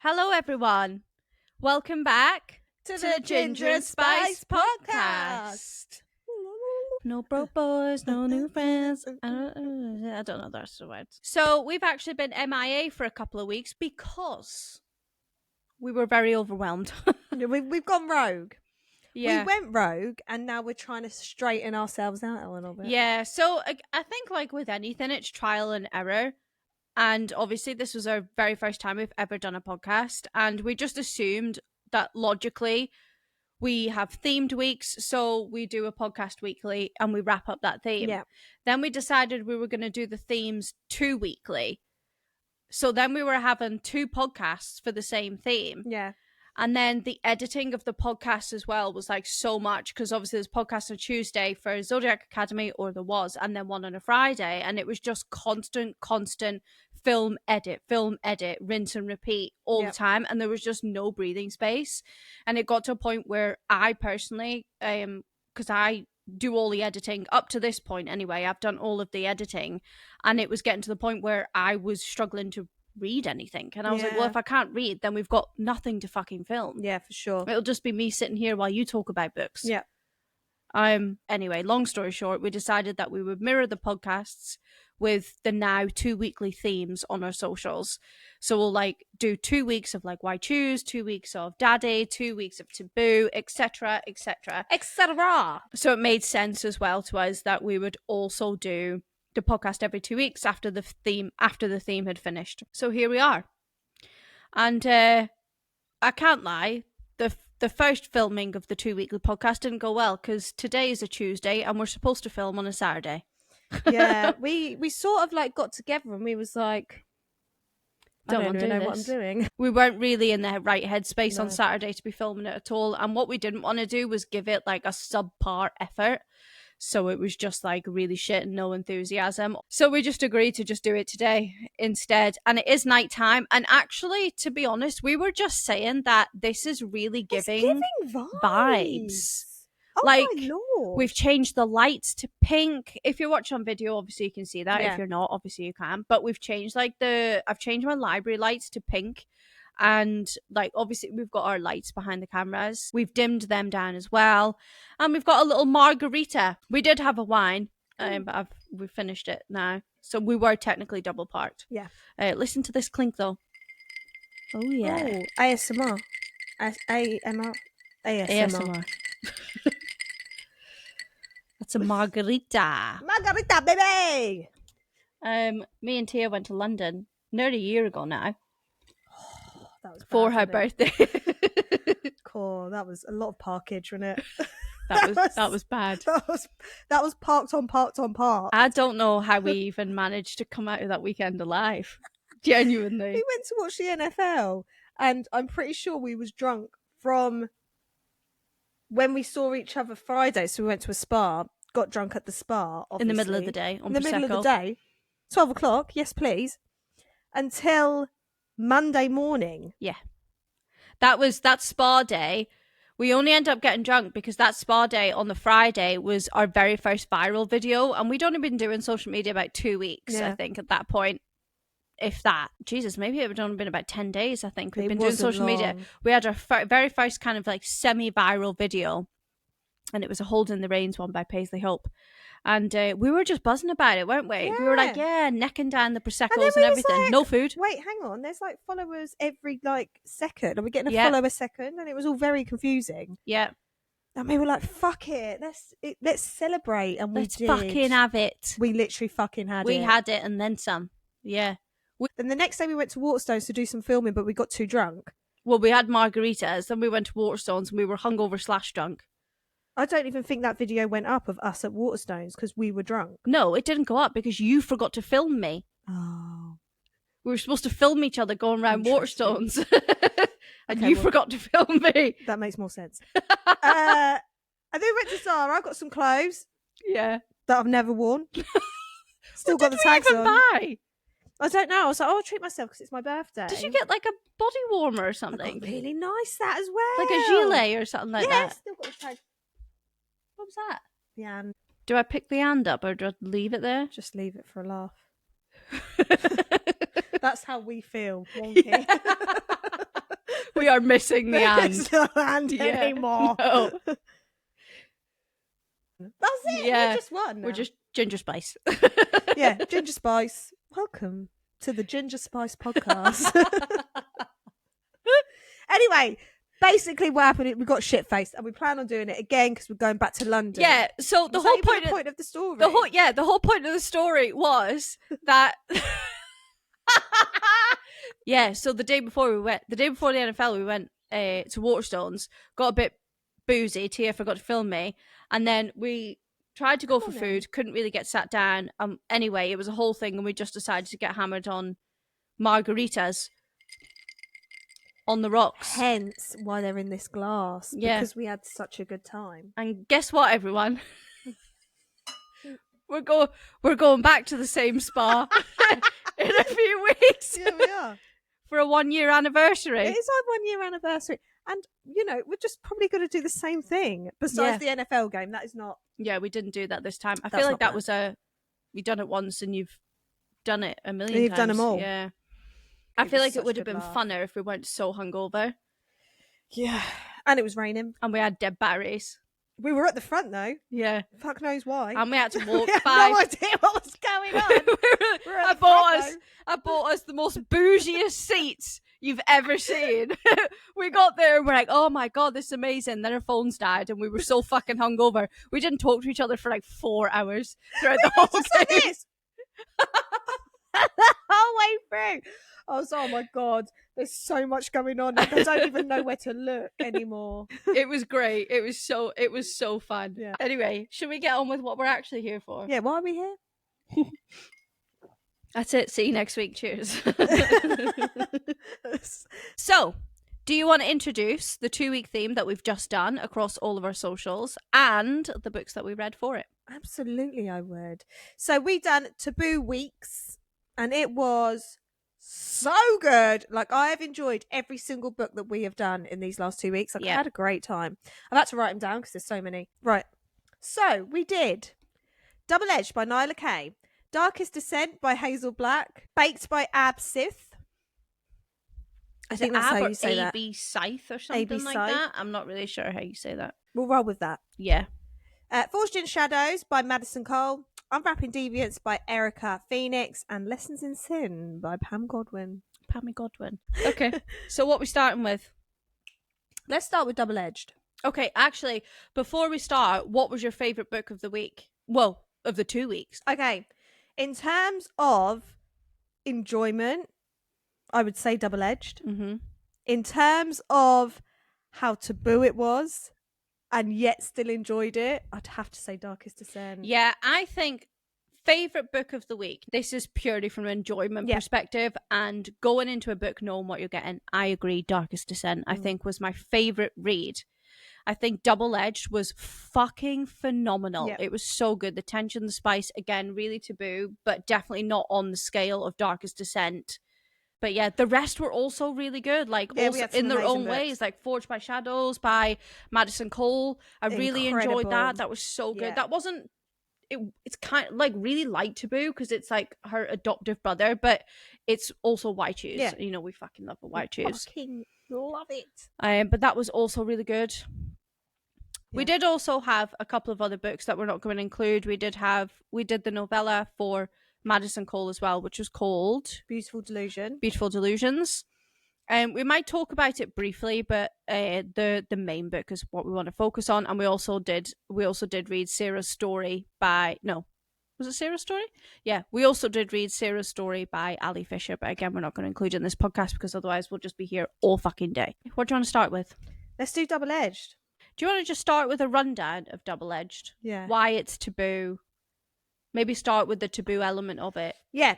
Hello, everyone. Welcome back to the Ginger and Spice podcast. No broke boys, no new friends. I don't know the rest of the words. So we've actually been MIA for a couple of weeks because we were very overwhelmed. We've gone rogue. Yeah. We went rogue and now we're trying to straighten ourselves out a little bit. Yeah. So I think like with anything, it's trial and error. And obviously this was our very first time we've ever done a podcast. And we just assumed that logically we have themed weeks, so we do a podcast weekly and we wrap up that theme. Yeah. Then we decided we were going to do the themes 2 weekly. So then we were having 2 podcasts for the same theme. Yeah. And then the editing of the podcast as well was like so much, because obviously there's podcast on Tuesday for Zodiac Academy, or there was, and then one on a Friday. And it was just constant film edit, rinse and repeat all the time. And there was just no breathing space. And it got to a point where I personally, because I do all the editing up to this point anyway, I've done all of the editing, and it was getting to the point where I was struggling to read anything, and I was like, well, if I can't read, then we've got nothing to fucking film. Yeah, for sure. It'll just be me sitting here while you talk about books. Yeah. Anyway, long story short, we decided that we would mirror the podcasts with the now 2 weekly themes on our socials. So we'll like do 2 weeks of like Why Choose, 2 weeks of Daddy, 2 weeks of Taboo, etc. So it made sense as well to us that we would also do the podcast every 2 weeks after the theme had finished. So here we are. And I can't lie, the first filming of the 2 weekly podcast didn't go well, because today is a Tuesday and we're supposed to film on a Saturday. Yeah, we sort of like got together and we was like, I don't really know what I'm doing. We weren't really in the right headspace on Saturday to be filming it at all, and what we didn't want to do was give it like a subpar effort. So it was just like really shit and no enthusiasm. So we just agreed to just do it today instead. And it is nighttime. And actually, to be honest, we were just saying that this is really giving vibes. Oh, like, my Lord. We've changed the lights to pink. If you're watching on video, obviously you can see that. Yeah. If you're not, obviously you can. But we've changed I've changed my library lights to pink. And like obviously we've got our lights behind the cameras, we've dimmed them down as well, and we've got a little margarita. We did have a wine, but we've finished it now, so we were technically double parked. Yeah. Listen to this clink though. Oh yeah. Oh, ASMR. ASMR. That's a margarita. Margarita, baby. Me and Tia went to London nearly a year ago now. That was bad, for her birthday. Cool. That was a lot of parkage, wasn't it? that was bad. That was parked on. I don't know how we even managed to come out of that weekend alive. Genuinely. We went to watch the NFL, and I'm pretty sure we was drunk from when we saw each other Friday. So we went to a spa, got drunk at the spa, obviously. In the middle of the day. In the middle of the day. 12 o'clock, yes please. Until Monday morning. Yeah. That spa day. We only ended up getting drunk because that spa day on the Friday was our very first viral video, and we'd only been doing social media about 2 weeks, I think, at that point. If that. Jesus, maybe it had only been about 10 days, I think. We've been doing social media. We had our very first kind of like semi-viral video, and it was a Holding the Reins one by Paisley Hope. And we were just buzzing about it, weren't we? Yeah. We were like, necking down the Prosecco's and everything. Like, no food. Wait, hang on. There's like followers every like second. Are we getting a follower second? And it was all very confusing. Yeah. And we were like, fuck it. Let's celebrate. And let's fucking have it. We literally fucking had it. We had it and then some. Yeah. Then the next day we went to Waterstones to do some filming, but we got too drunk. Well, we had margaritas, then we went to Waterstones and we were hungover / drunk. I don't even think that video went up of us at Waterstones because we were drunk. No, it didn't go up because you forgot to film me. Oh. We were supposed to film each other going around Waterstones. And you forgot to film me. That makes more sense. And then we went to Zara. I got some clothes. Yeah. That I've never worn. Still what got the tags on. Buy? I don't know. I was like, I'll treat myself because it's my birthday. Did you get like a body warmer or something? I got really nice that as well. Like a gilet or something like that? Yeah, still got the tag. What was that? The and. Do I pick the and up or do I leave it there? Just leave it for a laugh. That's how we feel, wonky. We are missing the and. There's no and anymore. No. That's it. Yeah. We're just one now. We're just Ginger Spice. Yeah, Ginger Spice. Welcome to the Ginger Spice podcast. Anyway, basically what happened, we got shit-faced and we plan on doing it again because we're going back to London. Yeah, so the whole point of the story. The whole point of the story was that yeah, so the day before the NFL we went to Waterstones, got a bit boozy, Tia forgot to film me, and then we tried to go for food, couldn't really get sat down. Anyway, it was a whole thing and we just decided to get hammered on margaritas on the rocks. Hence why they're in this glass. Yeah. Because we had such a good time. And guess what, everyone? We're going back to the same spa in a few weeks. Yeah, we are. For a 1-year anniversary. It is our 1-year anniversary. And, you know, we're just probably going to do the same thing. Besides the NFL game, that is not... Yeah, we didn't do that this time. I feel like that was we've done it once and you've done it a million times. You've done them all. Yeah. I feel like it would have been funner if we weren't so hungover. Yeah. And it was raining. And we had dead batteries. We were at the front, though. Yeah. Fuck knows why. And we had to walk we had by. no idea what was going on. I bought us the most bougiest seats you've ever seen. We got there and we're like, oh my God, this is amazing. Then our phones died and we were so fucking hungover. We didn't talk to each other for like 4 hours throughout the whole game. The whole way through. I was, oh my God, there's so much going on. I don't even know where to look anymore. It was great. It was so fun. Yeah. Anyway, should we get on with what we're actually here for? Yeah, why are we here? That's it. See you next week. Cheers. So, do you want to introduce the 2-week theme that we've just done across all of our socials and the books that we read for it? Absolutely, I would. So we done Taboo weeks and it was so good. Like, I have enjoyed every single book that we have done in these last 2 weeks. Like, I had a great time. I've had to write them down because there's so many. Right. So we did Double Edged by Nyla Kay, Darkest Descent by Hazel Black, Baked by AB Cynthe. I think that's how you say that. AB Cynthe or something like that. I'm not really sure how you say that. We'll roll with that. Yeah. Forged in Shadows by Maddison Cole, Unwrapping Deviants by Erica Phoenix, and Lessons in Sin by Pam Godwin. Pam Godwin. Okay. So what are we starting with? Let's start with Double Edged. Okay, actually, before we start, what was your favourite book of the week? Well, of the 2 weeks. Okay. In terms of enjoyment, I would say Double Edged. Mm-hmm. In terms of how taboo it was, and yet still enjoyed it, I'd have to say Darkest Descent. Yeah, I think favourite book of the week. This is purely from an enjoyment perspective and going into a book knowing what you're getting. I agree, Darkest Descent, I think was my favourite read. I think Double Edged was fucking phenomenal. Yep. It was so good. The tension, the spice, again, really taboo, but definitely not on the scale of Darkest Descent. But yeah, the rest were also really good, like also in their own ways, like Forged by Shadows by Maddison Cole. I really enjoyed that. That was so good. Yeah. That wasn't, it's kind of like really light taboo because it's like her adoptive brother, but it's also Why Choose. Yeah. You know, we fucking love a Why Choose. Fucking love it. But that was also really good. Yeah. We did also have a couple of other books that we're not going to include. We did the novella for Maddison Cole as well, which was called Beautiful Delusions. We might talk about it briefly, but the main book is what we want to focus on. And we also did read Sarah's story by was it Sarah's story? Yeah, we also did read Sarah's story by Ali Fisher, but again, we're not going to include it in this podcast because otherwise we'll just be here all fucking day. What do you want to start with? Let's do Double Edged. Do you want to just start with a rundown of Double Edged? Yeah. Why it's taboo? Maybe start with the taboo element of it. Yeah.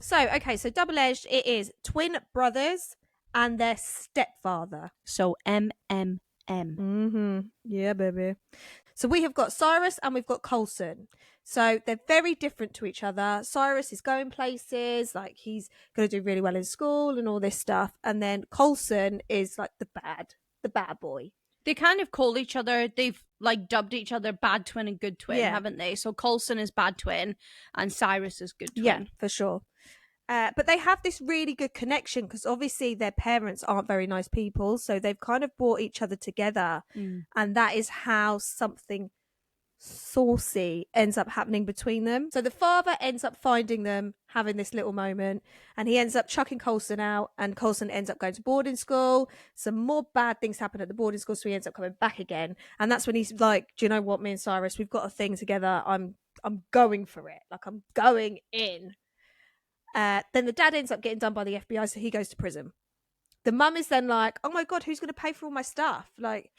So Double Edged, it is twin brothers and their stepfather. So MMM. Mm-hmm. Yeah, baby. So we have got Cyrus and we've got Coulson. So they're very different to each other. Cyrus is going places, like he's going to do really well in school and all this stuff. And then Coulson is like the bad boy. They kind of call each other, they've like dubbed each other bad twin and good twin, haven't they? So Coulson is bad twin and Cyrus is good twin. Yeah, for sure. But they have this really good connection because obviously their parents aren't very nice people. So they've kind of brought each other together. And that is how something saucy ends up happening between them. So the father ends up finding them having this little moment, and he ends up chucking Coulson out, and Coulson ends up going to boarding school. Some more bad things happen at the boarding school, so he ends up coming back again. And that's when he's like, do you know what, me and Cyrus, we've got a thing together. I'm going for it. Like, I'm going in. Then the dad ends up getting done by the FBI, so he goes to prison. The mum is then like, oh my God, who's going to pay for all my stuff? Like,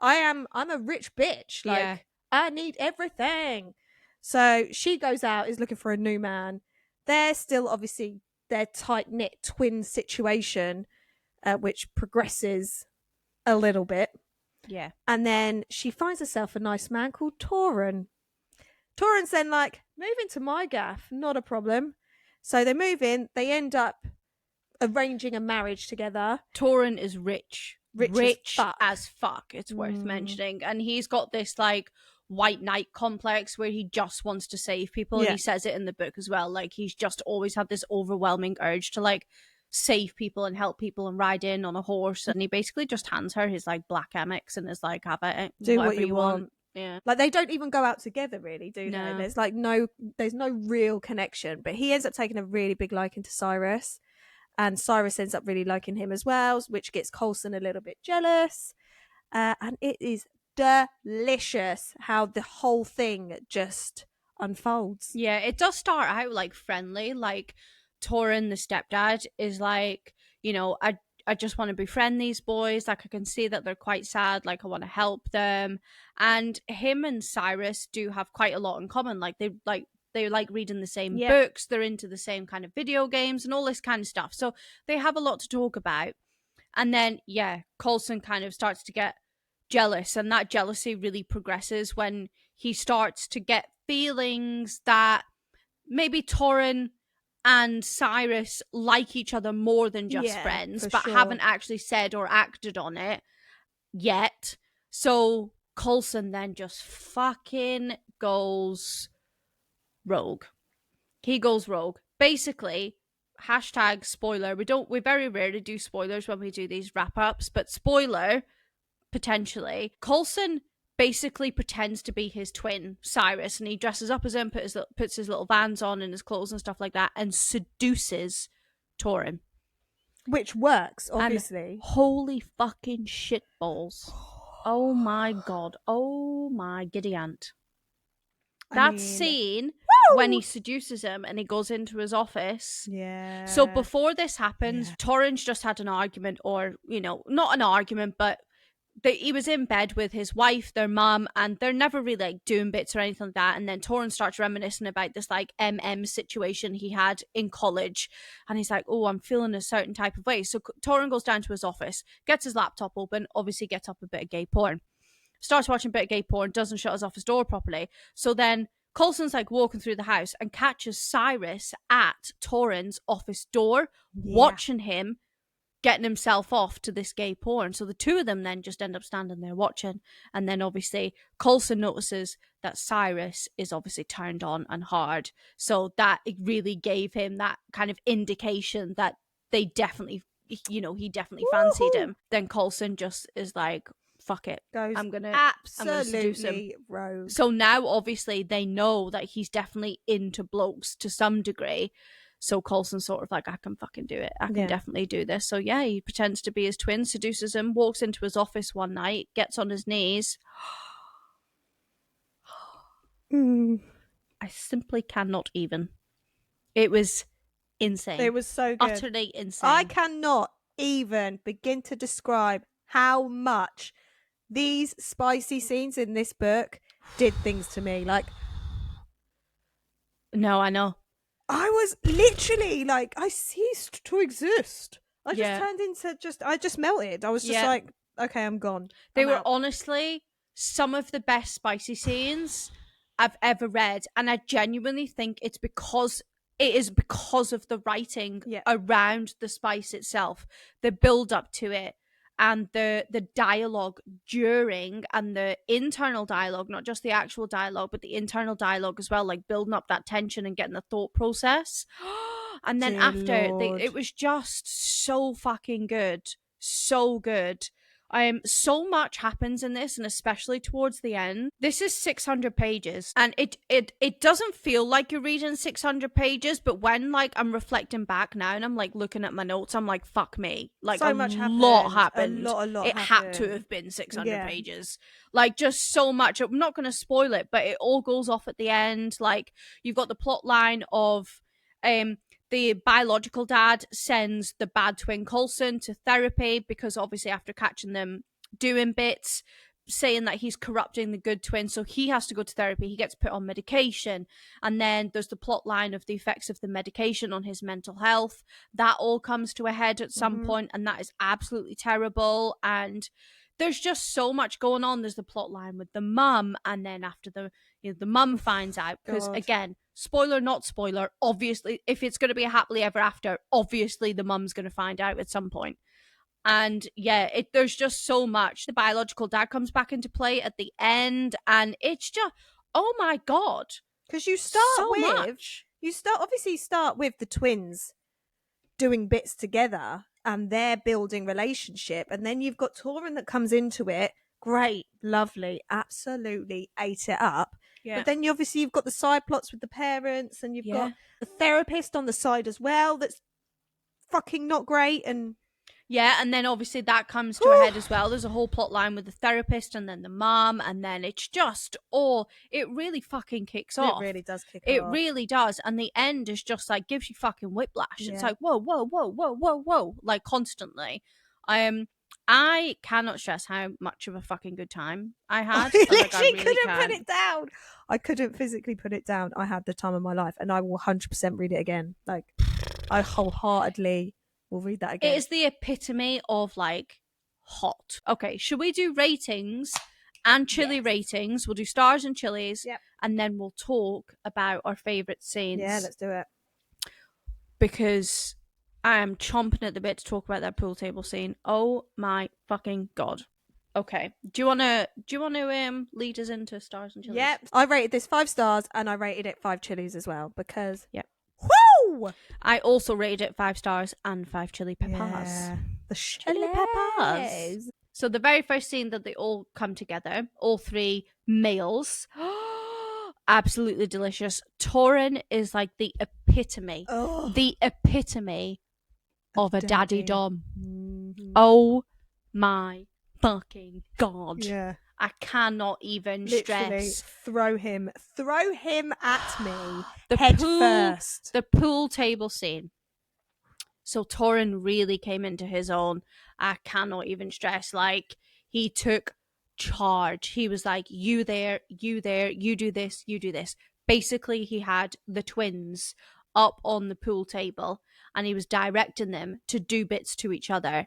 I'm a rich bitch. Like, I need everything. So she goes out, is looking for a new man. They're still obviously their tight-knit twin situation, which progresses a little bit. Yeah. And then she finds herself a nice man called Torin. Torin's then like, move into my gaff, not a problem. So they move in, they end up arranging a marriage together. Torin is rich as fuck. It's worth mentioning. And he's got this like white knight complex where he just wants to save people. And he says it in the book as well. Like, he's just always had this overwhelming urge to like save people and help people and ride in on a horse. And he basically just hands her his like black Amex and is like, have it, do what you want. Yeah. Like, they don't even go out together, really, do they? No. There's like there's no real connection. But he ends up taking a really big liking to Cyrus. And Cyrus ends up really liking him as well, which gets Coulson a little bit jealous. And it is delicious how the whole thing just unfolds. Yeah, it does start out like friendly. Like, Torin, the stepdad, is like, you know, I just want to befriend these boys. Like, I can see that they're quite sad. Like, I want to help them. And him and Cyrus do have quite a lot in common. Like, they like reading the same books. They're into the same kind of video games and all this kind of stuff. So they have a lot to talk about. And then, Coulson kind of starts to get jealous. And that jealousy really progresses when he starts to get feelings that maybe Torin and Cyrus like each other more than just friends, but haven't actually said or acted on it yet. So Coulson then just fucking goes rogue. He goes rogue. Basically, hashtag spoiler. We very rarely do spoilers when we do these wrap-ups, but spoiler, potentially, Coulson basically pretends to be his twin, Cyrus, and he dresses up as him, puts his little Vans on and his clothes and stuff like that, and seduces Torin. Which works, obviously. And holy fucking shitballs. Oh my God. Oh my giddy aunt. That scene when he seduces him and he goes into his office. Yeah. So before this happens, Torin's just had an argument, or, you know, not an argument, but he was in bed with his wife, their mum, and they're never really like doing bits or anything like that. And then Torin starts reminiscing about this like situation he had in college, and he's like, "Oh, I'm feeling a certain type of way." So Torin goes down to his office, gets his laptop open, obviously gets up a bit of gay porn, starts watching a bit of gay porn, doesn't shut his office door properly. So then Coulson's like walking through the house and catches Cyrus at Torin's office door, watching him getting himself off to this gay porn. So the two of them then just end up standing there watching. And then obviously Coulson notices that Cyrus is obviously turned on and hard. So that it really gave him that kind of indication that they definitely, you know, he definitely fancied him. Then Coulson just is like, fuck it. I'm gonna seduce him. Rogue. So now obviously they know that he's definitely into blokes to some degree. So Coulson's sort of like, I can fucking do it. I can definitely do this. So yeah, he pretends to be his twin, seduces him, walks into his office one night, gets on his knees. I simply cannot even. It was insane. It was so good. Utterly insane. I cannot even begin to describe how much these spicy scenes in this book did things to me. Like, no, I know. I was literally like, I ceased to exist. I just turned into I just melted. I was just like, okay, I'm gone. They were honestly some of the best spicy scenes I've ever read. And I genuinely think it is because of the writing around the spice itself, the build up to it, and the dialogue during, and the internal dialogue, not just the actual dialogue, but the internal dialogue as well, like building up that tension and getting the thought process. And then Dear after, Lord. it was just so fucking good. So good. So much happens in this, and especially towards the end. This is 600 pages, and it doesn't feel like you're reading 600 pages, but when like I'm reflecting back now and I'm like looking at my notes, I'm like, fuck me, like So a much lot happened. happened. A lot It had to have been 600 Yeah. pages, like just so much. I'm not going to spoil it, but it all goes off at the end. Like you've got the plot line of the biological dad sends the bad twin Coulson to therapy because obviously after catching them doing bits, saying that he's corrupting the good twin, so he has to go to therapy. He gets put on medication, and then there's the plot line of the effects of the medication on his mental health. That all comes to a head at some point, and that is absolutely terrible. And there's just so much going on. There's the plot line with the mum, and then after the mum finds out, because again, spoiler not spoiler, obviously if it's going to be a happily ever after, obviously the mum's going to find out at some point. And yeah, there's just so much. The biological dad comes back into play at the end, and it's just, oh my god, because you start so with much. You start with the twins doing bits together and they're building relationship, and then you've got Torin that comes into it. Great, lovely, absolutely ate it up. Yeah. But then you've got the side plots with the parents, and you've got the therapist on the side as well that's fucking not great. And yeah, and then obviously that comes to a head as well. There's a whole plot line with the therapist and then the mom, and then it's just, it really fucking kicks off. It really does kick off. It really does. And the end is just like, gives you fucking whiplash. Yeah. It's like, whoa, whoa, whoa, whoa, whoa, whoa, like constantly. I cannot stress how much of a fucking good time I had. I like, literally couldn't put it down. I couldn't physically put it down. I had the time of my life, and I will 100% read it again. Like, I wholeheartedly will read that again. It is the epitome of like hot. Okay, should we do ratings and chili ratings? We'll do stars and chilies, and then we'll talk about our favourite scenes. Yeah, let's do it. Because I am chomping at the bit to talk about that pool table scene. Oh my fucking god. Okay. Do you wanna lead us into stars and chilies? Yep. I rated this 5 stars, and I rated it 5 chilies as well, because woo! I also rated it 5 stars and 5 chili peppers. Yeah. The chili peppers. So the very first scene that they all come together, all 3 males, absolutely delicious. Torin is like the epitome of a daddy dom. Mm-hmm. Oh my fucking god. Yeah. I cannot even Literally stress. throw him at me. The head pool, first. The pool table scene. So Torin really came into his own. I cannot even stress. Like, he took charge. He was like, you there, you do this, you do this. Basically, he had the twins up on the pool table, and he was directing them to do bits to each other.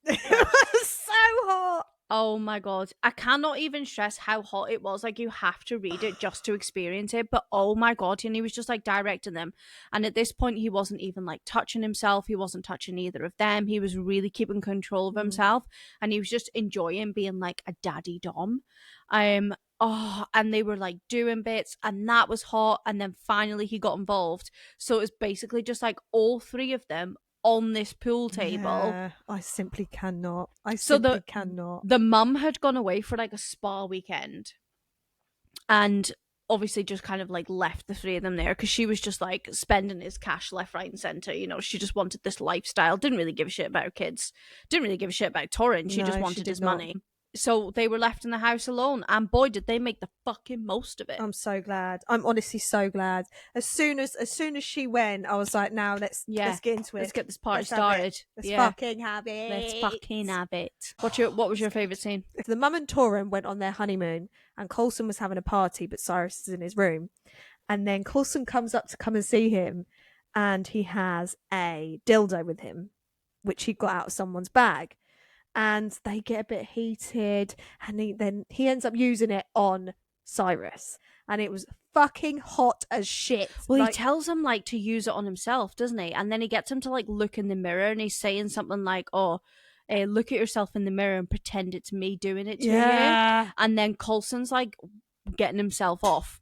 It was so hot. Oh my god. I cannot even stress how hot it was. Like, you have to read it just to experience it. But oh my god. And he was just like directing them. And at this point, he wasn't even like touching himself. He wasn't touching either of them. He was really keeping control of himself. And he was just enjoying being like a daddy dom. And they were like doing bits, and that was hot. And then finally he got involved. So it was basically just like all 3 of them on this pool table. Yeah, I simply cannot. Cannot. The mum had gone away for like a spa weekend, and obviously just kind of like left the 3 of them there because she was just like spending his cash left, right, and center. You know, she just wanted this lifestyle. Didn't really give a shit about her kids. Didn't really give a shit about Torin. She just wanted his money. So they were left in the house alone, and boy, did they make the fucking most of it. I'm so glad. I'm honestly so glad. As soon as she went, I was like, now let's get into it. Let's get this party started. Let's fucking have it. Let's fucking have it. What was your favourite scene? The mum and Torin went on their honeymoon, and Coulson was having a party, but Cyrus is in his room. And then Coulson comes up to come and see him, and he has a dildo with him, which he got out of someone's bag. And they get a bit heated, and he ends up using it on Cyrus, and it was fucking hot as shit. Well, he tells him like to use it on himself, doesn't he? And then he gets him to like look in the mirror, and he's saying something like, look at yourself in the mirror and pretend it's me doing it to you. And then Coulson's like getting himself off.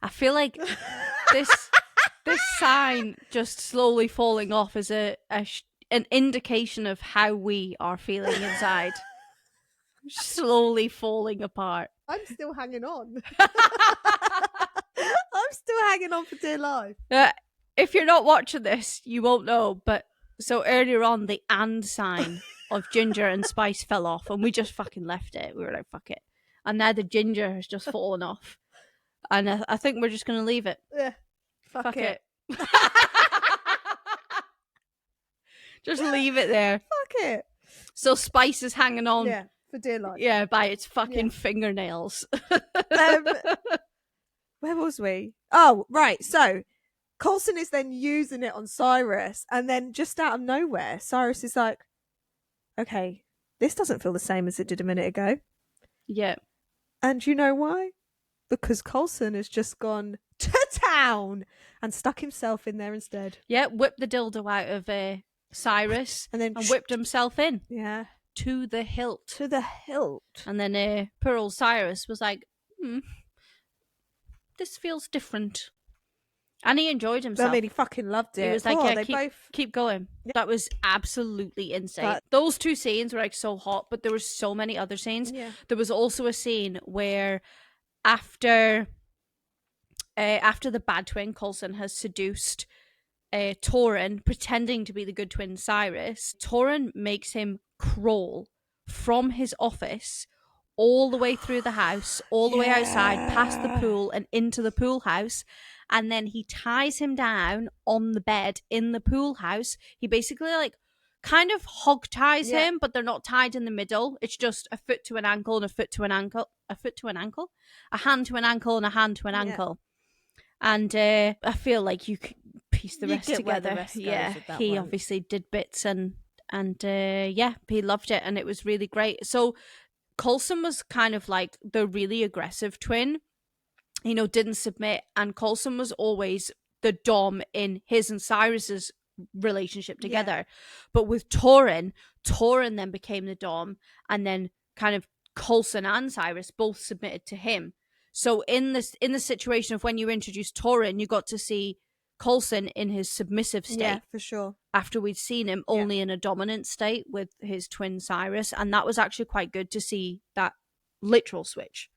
I feel like this sign just slowly falling off is an indication of how we are feeling inside. Slowly falling apart. I'm still hanging on. I'm still hanging on for dear life. If you're not watching this, you won't know, but so earlier on, the and sign of ginger and spice fell off, and we just fucking left it. We were like, fuck it. And now the ginger has just fallen off. And I think we're just going to leave it. Yeah. Fuck it. Just leave it there. Fuck it. So spice is hanging on. Yeah, for dear life. Yeah, by its fucking fingernails. Where was we? Oh, right. So Coulson is then using it on Cyrus, and then just out of nowhere, Cyrus is like, okay, this doesn't feel the same as it did a minute ago. Yeah. And you know why? Because Coulson has just gone to town and stuck himself in there instead. Yeah, whipped the dildo out of Cyrus and then whipped himself in. Yeah. To the hilt. To the hilt. And then poor old Cyrus was like, this feels different. And he enjoyed himself. I mean, he fucking loved it. He was like, keep going. Yeah. That was absolutely insane. Those two scenes were like so hot, but there were so many other scenes. Yeah. There was also a scene where after the bad twin, Coulson has seduced Tauren, pretending to be the good twin Cyrus. Tauren makes him crawl from his office all the way through the house, all the way outside, past the pool and into the pool house. And then he ties him down on the bed in the pool house. He basically like kind of hog ties him, but they're not tied in the middle. It's just a foot to an ankle and a foot to an ankle, a foot to an ankle, a hand to an ankle and a hand to an ankle. And I feel like you could piece the rest together. He obviously did bits and he loved it and it was really great. So Coulson was kind of like the really aggressive twin, you know, didn't submit, and Coulson was always the dom in his and Cyrus's relationship together. Yeah. But with Tauren then became the dom, and then kind of Coulson and Cyrus both submitted to him. So in the situation of when you introduced Tauren, you got to see Coulson in his submissive state. Yeah, for sure. After we'd seen him only in a dominant state with his twin Cyrus, and that was actually quite good to see that literal switch.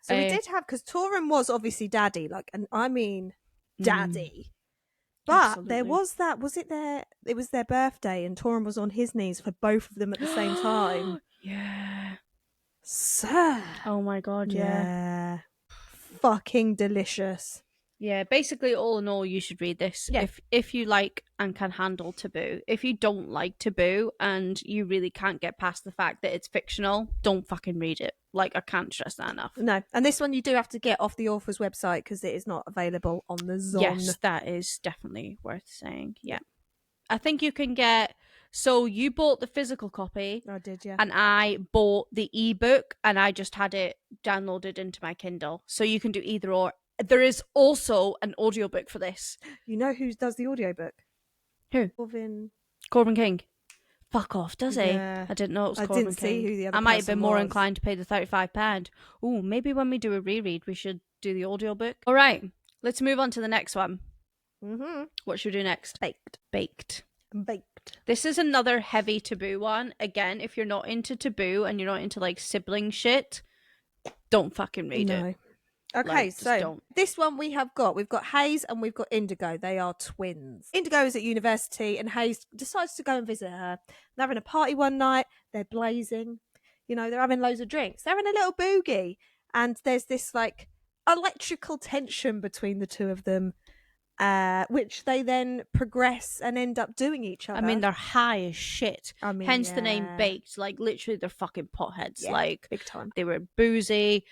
So we did have, because Tauren was obviously daddy, like, and I mean daddy. But absolutely. There was that, it was their birthday and Tauren was on his knees for both of them at the same time. Yeah. So. Oh my God, yeah. Fucking delicious. Yeah, basically all in all, you should read this if you like and can handle Taboo. If you don't like Taboo and you really can't get past the fact that it's fictional, don't fucking read it. Like, I can't stress that enough. No, and this one you do have to get off the author's website because it is not available on the Zon. Yes, that is definitely worth saying. Yeah. I think you can get... So you bought the physical copy. I did, yeah. And I bought the ebook and I just had it downloaded into my Kindle. So you can do either or. There is also an audiobook for this. You know who does the audiobook? Who? Corbin King. Fuck off, does he? Yeah. I didn't know it was Corbin King. I didn't see who the other I might have been more was. inclined to pay the £35. Ooh, maybe when we do a reread, we should do the audiobook. All right, let's move on to the next one. Mm-hmm. What should we do next? Baked. This is another heavy Taboo one. Again, if you're not into Taboo and you're not into like sibling shit, don't fucking read it. Okay, like, so this one we've got Hayes and we've got Indigo. They are twins. Indigo is at university and Hayes decides to go and visit her. They're having a party one night. They're blazing. You know, they're having loads of drinks. They're having a little boogie. And there's this like electrical tension between the two of them, which they then progress and end up doing each other. I mean, they're high as shit. I mean, hence the name Baked. Like, literally, they're fucking potheads. Yeah, like, big time. They were boozy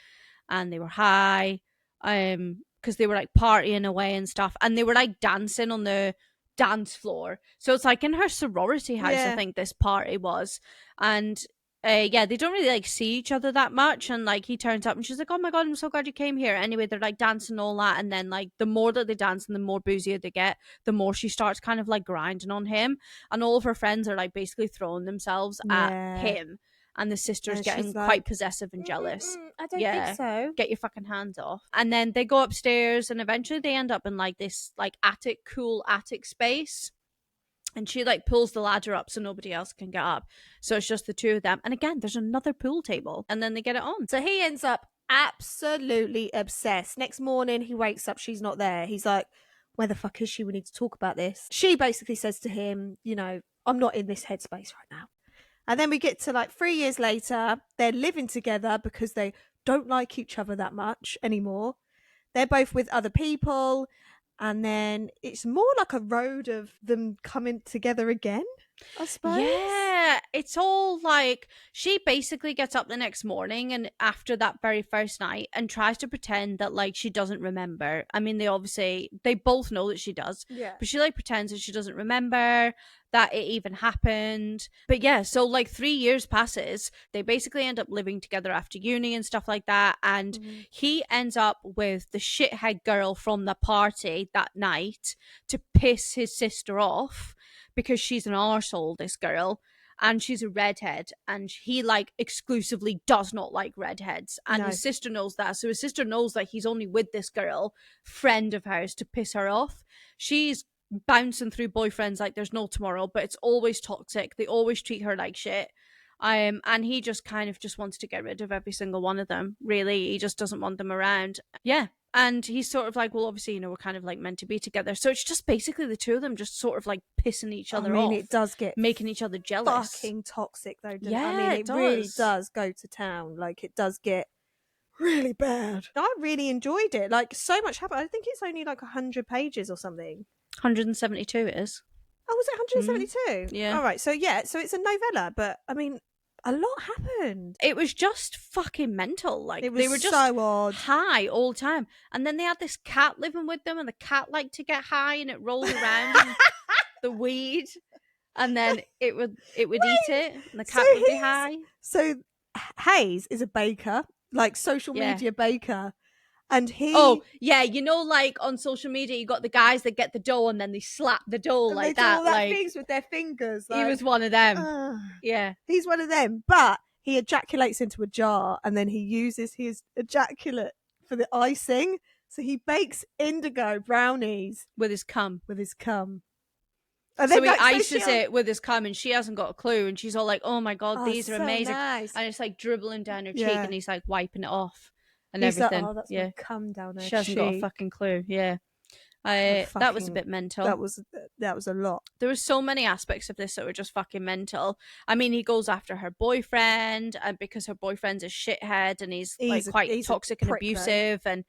and they were high, because they were like partying away and stuff, and they were like dancing on the dance floor. So it's like in her sorority house, I think this party was, and they don't really like see each other that much. And like he turns up and she's like, "Oh my God, I'm so glad you came here." Anyway, they're like dancing all that, and then like the more that they dance and the more boozier they get, the more she starts kind of like grinding on him, and all of her friends are like basically throwing themselves at him. and the sister's And getting she's quite like, possessive and jealous. I don't think so. Get your fucking hands off. And then they go upstairs, and eventually they end up in like this like cool attic space. And she like pulls the ladder up so nobody else can get up. So it's just the two of them. And again, there's another pool table. And then they get it on. So he ends up absolutely obsessed. Next morning, he wakes up, she's not there. He's like, where the fuck is she? We need to talk about this. She basically says to him, you know, I'm not in this headspace right now. And then we get to like 3 years later, they're living together because they don't like each other that much anymore. They're both with other people. And then it's more like a road of them coming together again, I suppose. Yeah, it's all like she basically gets up the next morning and after that very first night and tries to pretend that like she doesn't remember. I mean, they both know that she does. Yeah. But she like pretends that she doesn't remember that it even happened. But yeah, so like 3 years passes. They basically end up living together after uni and stuff like that. And he ends up with the shithead girl from the party that night to piss his sister off because she's an arsehole, this girl. And she's a redhead, and he like exclusively does not like redheads, and his sister knows that. So his sister knows that he's only with this girl, friend of hers, to piss her off. She's bouncing through boyfriends like there's no tomorrow, but it's always toxic. They always treat her like shit. And he just kind of just wants to get rid of every single one of them. Really, he just doesn't want them around. Yeah. And he's sort of like, well, obviously, you know, we're kind of like meant to be together. So it's just basically the two of them just sort of like pissing each other off. It does get making each other jealous. Fucking toxic though, doesn't it? I mean, it really does go to town. Like, it does get really bad. I really enjoyed it. Like, so much happened. I think it's only like 100 pages or something. 172 it is. Oh, was it 172? Yeah. All right. So yeah, so it's a novella, but I mean, a lot happened. It was just fucking mental. Like, they were just so odd, high all the time. And then they had this cat living with them, and the cat liked to get high, and it rolled around in the weed, and then it would eat it, and the cat would be high. So Hayes is a baker, like social media baker. And he... Oh, yeah, you know, like, on social media, you got the guys that get the dough and then they slap the dough like they that. do all that like, things with their fingers. Like, he was one of them. Yeah. He's one of them. But he ejaculates into a jar and then he uses his ejaculate for the icing. So he bakes indigo brownies. With his cum. And so he ices it with his cum, and she hasn't got a clue, and she's all like, oh my God, these are so amazing. Nice. And it's like dribbling down her cheek, and he's like wiping it off. And he's everything. Like, oh, that's my cum down her She hasn't got a fucking clue. Yeah. That was a bit mental. That was a lot. There were so many aspects of this that were just fucking mental. I mean, he goes after her boyfriend, and because her boyfriend's a shithead, and he's like quite toxic and abusive, and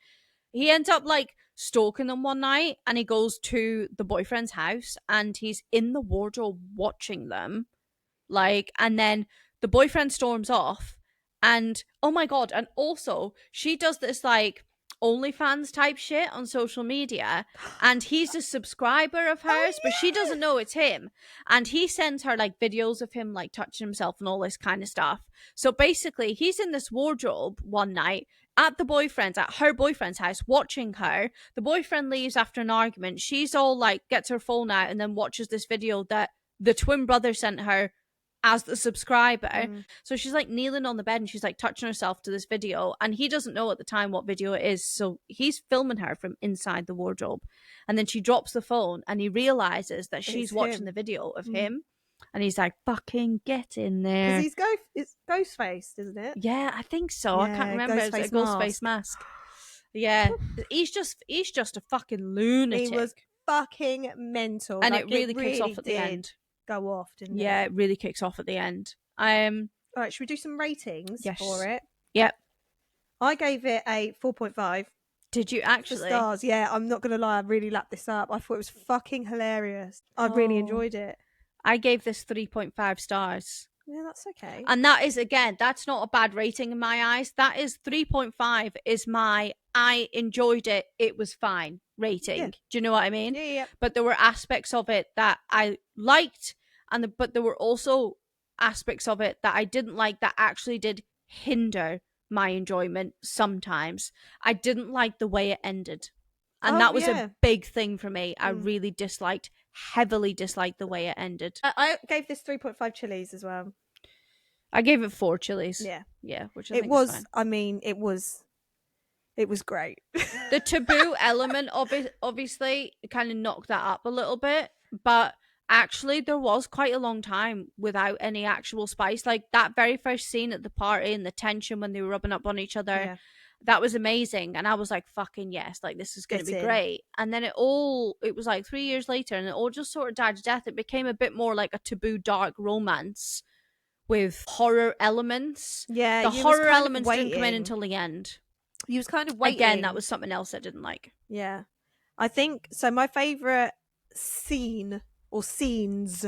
he ends up like stalking them one night, and he goes to the boyfriend's house, and he's in the wardrobe watching them, like, and then the boyfriend storms off. And oh my God, and also she does this like OnlyFans type shit on social media, and he's a subscriber of hers, but she doesn't know it's him. And he sends her like videos of him like touching himself and all this kind of stuff. So basically, he's in this wardrobe one night at her boyfriend's house, watching her. The boyfriend leaves after an argument. She's all like, gets her phone out and then watches this video that the twin brother sent her as the subscriber. So she's like kneeling on the bed and she's like touching herself to this video, and he doesn't know at the time what video it is, so he's filming her from inside the wardrobe. And then she drops the phone and he realizes that she's watching the video of him, and he's like, fucking get in there, because it's Ghostface, isn't it? Yeah, I think so. I can't remember. It's a Ghostface mask. Yeah. he's just a fucking lunatic. He was fucking mental, and like, it really kicks off at the end. Go off, didn't it? Yeah, it really kicks off at the end. All right, should we do some ratings for it? Yep. I gave it a 4.5. Did you actually? For stars, yeah. I'm not going to lie, I really lapped this up. I thought it was fucking hilarious. I really enjoyed it. I gave this 3.5 stars. Yeah, that's okay. And that is, again, that's not a bad rating in my eyes. That is 3.5 is my I enjoyed it, it was fine rating. Yeah. Do you know what I mean? Yeah. But there were aspects of it that I liked, but there were also aspects of it that I didn't like that actually did hinder my enjoyment sometimes. I didn't like the way it ended. And that was a big thing for me. I really heavily disliked the way it ended. I gave this 3.5 chilies as well. I gave it 4 chilies. Yeah. Yeah, which I It think is was, fine. I mean, it was great. The taboo element of it obviously kind of knocked that up a little bit, but actually there was quite a long time without any actual spice. Like that very first scene at the party and the tension when they were rubbing up on each other, Yeah. that was amazing. And I was like, fucking yes, like this is going to be great. And then it was like 3 years later and it all just sort of died to death. It became a bit more like a taboo dark romance with horror elements. Yeah, the horror elements didn't come in until the end. You was kind of waiting. Again, that was something else I didn't like. Yeah. I think, so my favourite scene or scenes,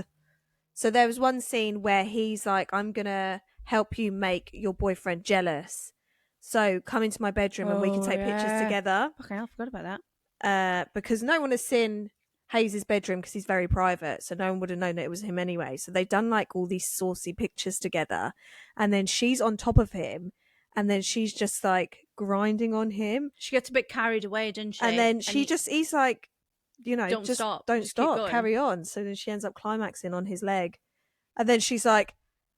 so there was one scene where he's like, I'm going to help you make your boyfriend jealous. So come into my bedroom and we can take pictures together. Okay, I forgot about that. Because no one has seen Hayes' bedroom because he's very private, so no one would have known that it was him anyway. So they've done like all these saucy pictures together, and then she's on top of him, and then she's just like grinding on him. She gets a bit carried away, didn't she? And then he's like, don't stop, stop, carry on. So then she ends up climaxing on his leg, and then she's like,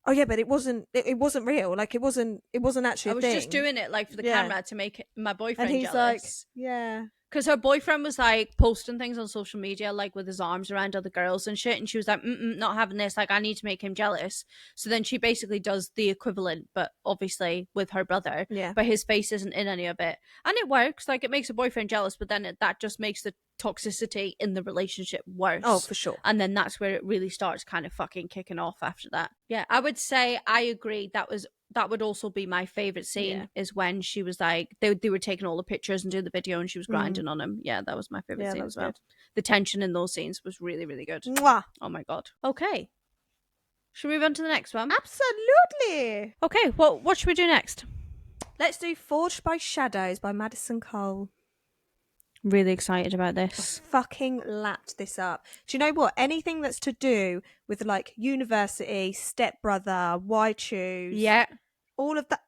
oh yeah, but it wasn't real. Like it wasn't actually a thing. I was just doing it like for the camera to make my boyfriend and he's jealous. Like, yeah. Because her boyfriend was like posting things on social media, like with his arms around other girls and shit. And she was like, not having this. Like, I need to make him jealous. So then she basically does the equivalent, but obviously with her brother. Yeah. But his face isn't in any of it. And it works. Like, it makes a boyfriend jealous, but then that just makes the toxicity in the relationship worse. Oh, for sure. And then that's where it really starts kind of fucking kicking off after that. Yeah, I would say I agree. That would also be my favorite scene, is when she was like, they were taking all the pictures and doing the video and she was grinding on him. Yeah, that was my favorite scene as well. Good. The tension in those scenes was really, really good. Mwah. Oh my God. Okay. Should we move on to the next one? Absolutely. Okay, what should we do next? Let's do Forged by Shadows by Maddison Cole. Really excited about this. I fucking lapped this up. Do you know what? Anything that's to do with like university, stepbrother, why choose? Yeah. All of that.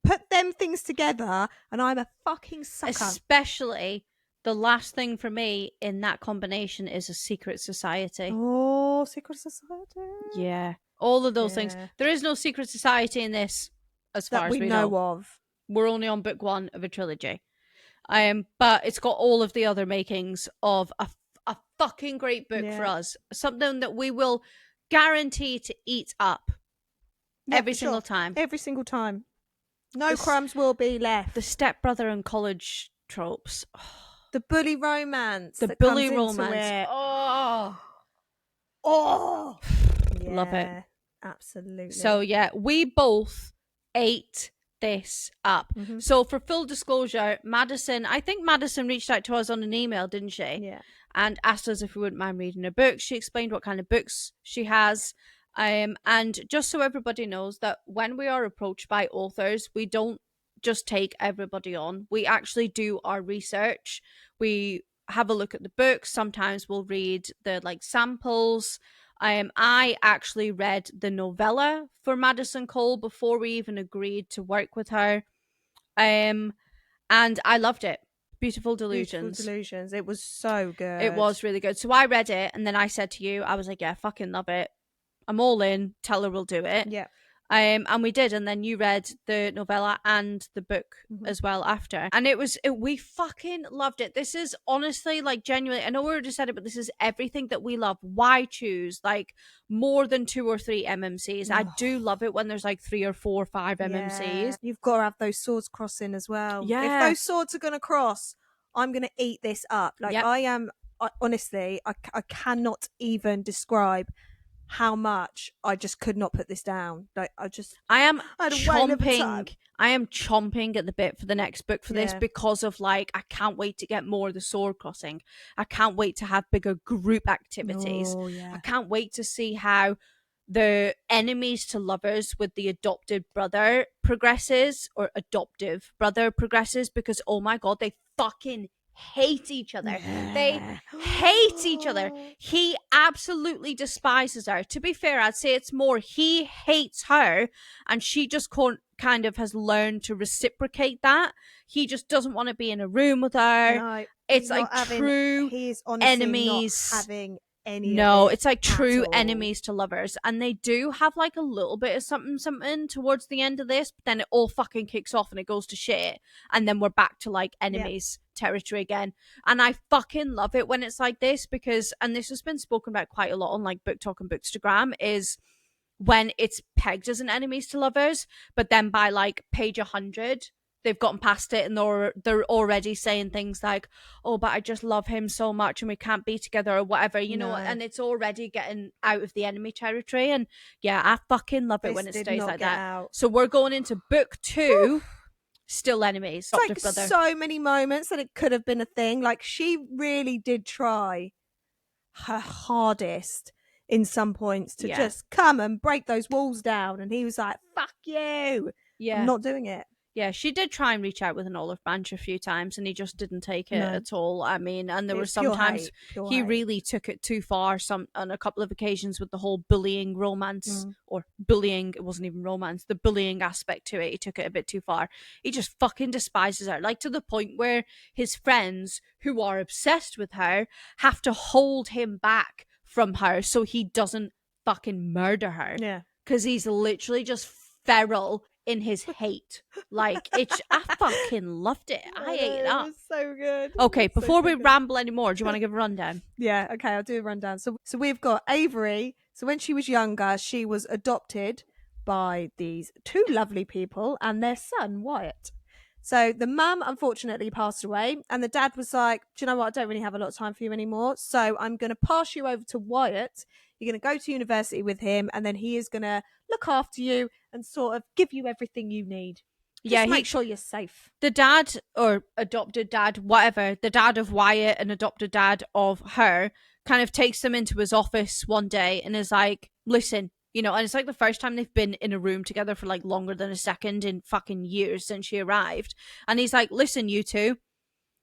Put them things together and I'm a fucking sucker. Especially the last thing for me in that combination is a secret society. Oh, secret society. Yeah. All of those things. There is no secret society in this as far as we know of. We're only on book 1 of a trilogy. But it's got all of the other makings of a fucking great book for us. Something that we will guarantee to eat up every single time. Every single time. No crumbs will be left. The stepbrother and college tropes. The bully romance. The bully romance. Oh. Yeah, love it. Absolutely. So yeah, we both ate this up. Mm-hmm. So for full disclosure, I think Maddison reached out to us on an email, didn't she? Yeah. And asked us if we wouldn't mind reading her books. She explained what kind of books she has. And just so everybody knows that when we are approached by authors, we don't just take everybody on. We actually do our research. We have a look at the books. Sometimes we'll read the samples. I actually read the novella for Maddison Cole before we even agreed to work with her. And I loved it. Beautiful Delusions. Beautiful Delusions. It was so good. It was really good. So I read it and then I said to you, I was like, yeah, fucking love it. I'm all in. Tell her we'll do it. Yeah. And we did, and then you read the novella and the book as well after, and we fucking loved it. This is honestly genuinely, I know we already said it, but this is everything that we love. Why choose more than 2 or 3 MMCs? I do love it when there's 3 or 4 or 5 MMCs. You've got to have those swords crossing as well. Yeah. If those swords are going to cross, I'm going to eat this up. I am, honestly, I cannot even describe how much I just could not put this down. I am chomping at the bit for the next book for this, because of I can't wait to get more of the sword crossing. I can't wait to have bigger group activities. I can't wait to see how the enemies to lovers with the adoptive brother progresses, because oh my God, they fucking hate each other. They hate each other. He absolutely despises her. To be fair, I'd say it's more he hates her and she just kind of has learned to reciprocate that. He just doesn't want to be in a room with her. No, it's true he's honestly enemies. not having any of No, it it's like true at all. enemies to lovers. And they do have like a little bit of something towards the end of this, but then it all fucking kicks off and it goes to shit. And then we're back to like enemies territory again. And I fucking love it when it's like this because, and this has been spoken about quite a lot on like Book Talk and Bookstagram, is when it's pegged as an enemies to lovers, but then by like page 100 they've gotten past it and they're already saying things like, oh, but I just love him so much and we can't be together or whatever, you know, and it's already getting out of the enemy territory. And yeah, I fucking love it when it stays like that. Out. So we're going into book 2. Still enemies. It's like brother. So many moments that it could have been a thing. Like she really did try her hardest in some points to just come and break those walls down, and he was like, fuck you, I'm not doing it. Yeah, she did try and reach out with an olive branch a few times and he just didn't take it at all. I mean, and there were sometimes he really took it too far on a couple of occasions with the whole bullying romance or bullying, it wasn't even romance, the bullying aspect to it. He took it a bit too far. He just fucking despises her, like to the point where his friends who are obsessed with her have to hold him back from her so he doesn't fucking murder her. Yeah. Because he's literally just feral in his hate. Like, I fucking loved it. I ate it up. It was so good. Okay, before we ramble anymore, do you want to give a rundown? Yeah, okay, I'll do a rundown. So we've got Avery. So when she was younger, she was adopted by these 2 lovely people and their son, Wyatt. So the mum unfortunately passed away and the dad was like, do you know what, I don't really have a lot of time for you anymore, so I'm going to pass you over to Wyatt. You're going to go to university with him and then he is going to look after you and sort of give you everything you need. Just make sure you're safe. The dad, or adopted dad, whatever, the dad of Wyatt and adopted dad of her, kind of takes them into his office one day and is like, listen, you know, and it's like the first time they've been in a room together for like longer than a second in fucking years since she arrived. And he's like, listen, you two,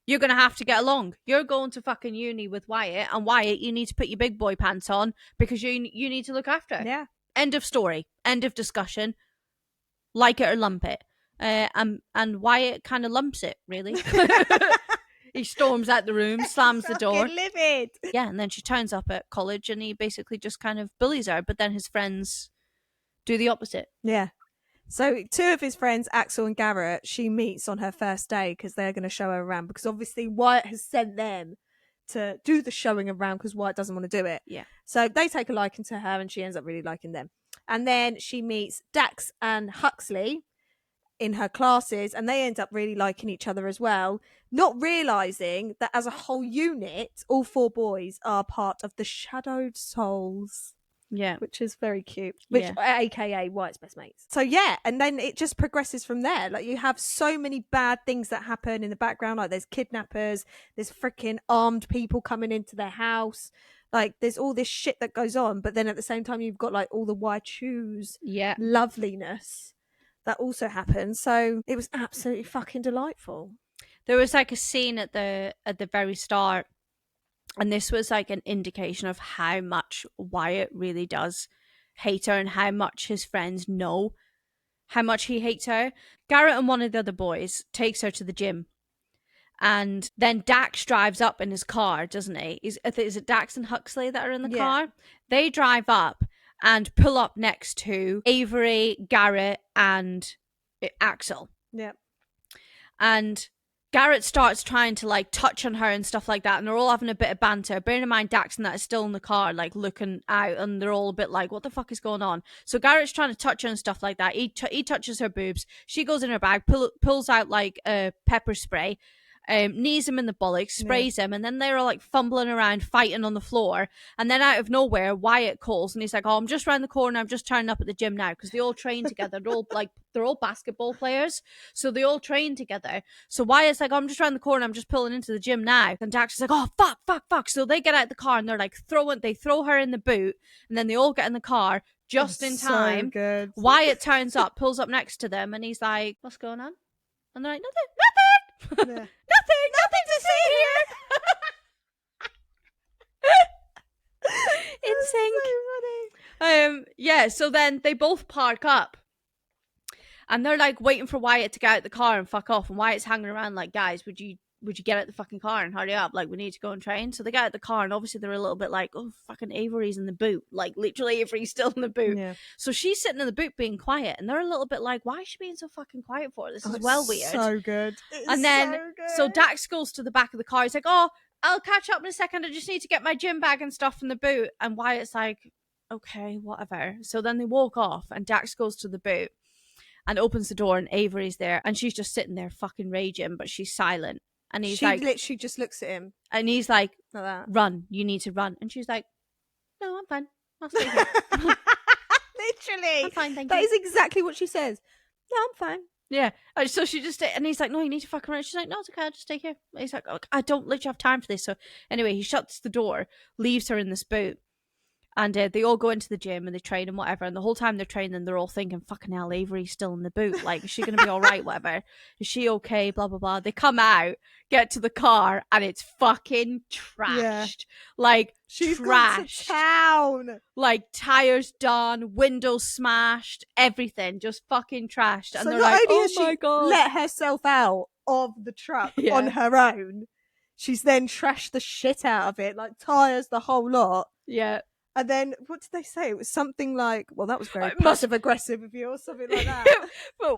you're going to have to get along. You're going to fucking uni with Wyatt, and Wyatt, you need to put your big boy pants on because you need to look after her. Yeah. End of story. End of discussion. Like it or lump it. And Wyatt kind of lumps it, really. He storms out the room, slams the door. Livid. Yeah, and then she turns up at college and he basically just kind of bullies her, but then his friends do the opposite. Yeah. So 2 of his friends, Axel and Garrett, she meets on her first day because they're going to show her around, because obviously Wyatt has sent them to do the showing around because Wyatt doesn't want to do it. Yeah. So they take a liking to her and she ends up really liking them. And then she meets Dax and Huxley in her classes and they end up really liking each other as well, not realising that as a whole unit, all 4 boys are part of the Shadowed Souls. Yeah. Which is very cute. Which, aka Wyatt's best mates. So yeah, and then it just progresses from there. Like you have so many bad things that happen in the background. Like there's kidnappers, there's freaking armed people coming into their house. Like there's all this shit that goes on. But then at the same time, you've got like all the Waichu's loveliness that also happens. So it was absolutely fucking delightful. There was like a scene at the very start, and this was like an indication of how much Wyatt really does hate her and how much his friends know how much he hates her. Garrett and one of the other boys takes her to the gym. And then Dax drives up in his car, doesn't he? Is it Dax and Huxley that are in the car? They drive up and pull up next to Avery, Garrett, and Axel. Yeah. And Garrett starts trying to like touch on her and stuff like that, and they're all having a bit of banter. Bearing in mind Dax and that is still in the car, like looking out, and they're all a bit like, what the fuck is going on? So Garrett's trying to touch her and stuff like that. He touches her boobs. She goes in her bag, pulls out like a pepper spray, knees him in the bollocks, sprays him, and then they're all like fumbling around fighting on the floor. And then out of nowhere Wyatt calls and he's like, oh, I'm just around the corner, I'm just turning up at the gym now, because they all train together. They're all basketball players, so they all train together. So Wyatt's like, oh, I'm just around the corner, I'm just pulling into the gym now. And Dax is like, oh fuck. So they get out the car and they're like they throw her in the boot, and then they all get in the car just in time. So good. Wyatt turns up, pulls up next to them, and he's like, what's going on? And they're like, nothing. Yeah. Nothing to see here. In sync. So then they both park up and they're like waiting for Wyatt to get out the car and fuck off, and Wyatt's hanging around like, guys, would you would you get out the fucking car and hurry up? Like, we need to go and train. So they get out the car, and obviously they're a little bit like, oh, fucking Avery's in the boot. Like, literally Avery's still in the boot. Yeah. So she's sitting in the boot being quiet, and they're a little bit like, why is she being so fucking quiet for? This is well weird. So good. And then, so Dax goes to the back of the car. He's like, oh, I'll catch up in a second. I just need to get my gym bag and stuff in the boot. And Wyatt's like, okay, whatever. So then they walk off, and Dax goes to the boot and opens the door, and Avery's there, and she's just sitting there fucking raging, but she's silent. And he's like, literally just looks at him, and he's like that. Run, you need to run. And she's like, no, I'm fine, I'll stay here. Literally, I'm fine, thank that you. is exactly what she says. No, I'm fine. Yeah. And so she just, and he's like, no, you need to fucking run. She's like, no, it's okay, I'll just stay here. And he's like, oh, I don't literally have time for this. So anyway, he shuts the door, leaves her in this boot. And they all go into the gym and they train and whatever. And the whole time they're training, they're all thinking, fucking hell, Avery's still in the boot. Like, is she going to be all right? Whatever. Is she okay? Blah, blah, blah. They come out, get to the car, and it's fucking trashed. Yeah. Like, she's trashed. Gone to town. Like, tires done, windows smashed, everything. Just fucking trashed. And so they're like, oh my God. Let herself out of the truck on her own. She's then trashed the shit out of it. Like, tires, the whole lot. Yeah. And then, what did they say? It was something like, well, that was very passive-aggressive of you, or something like that. But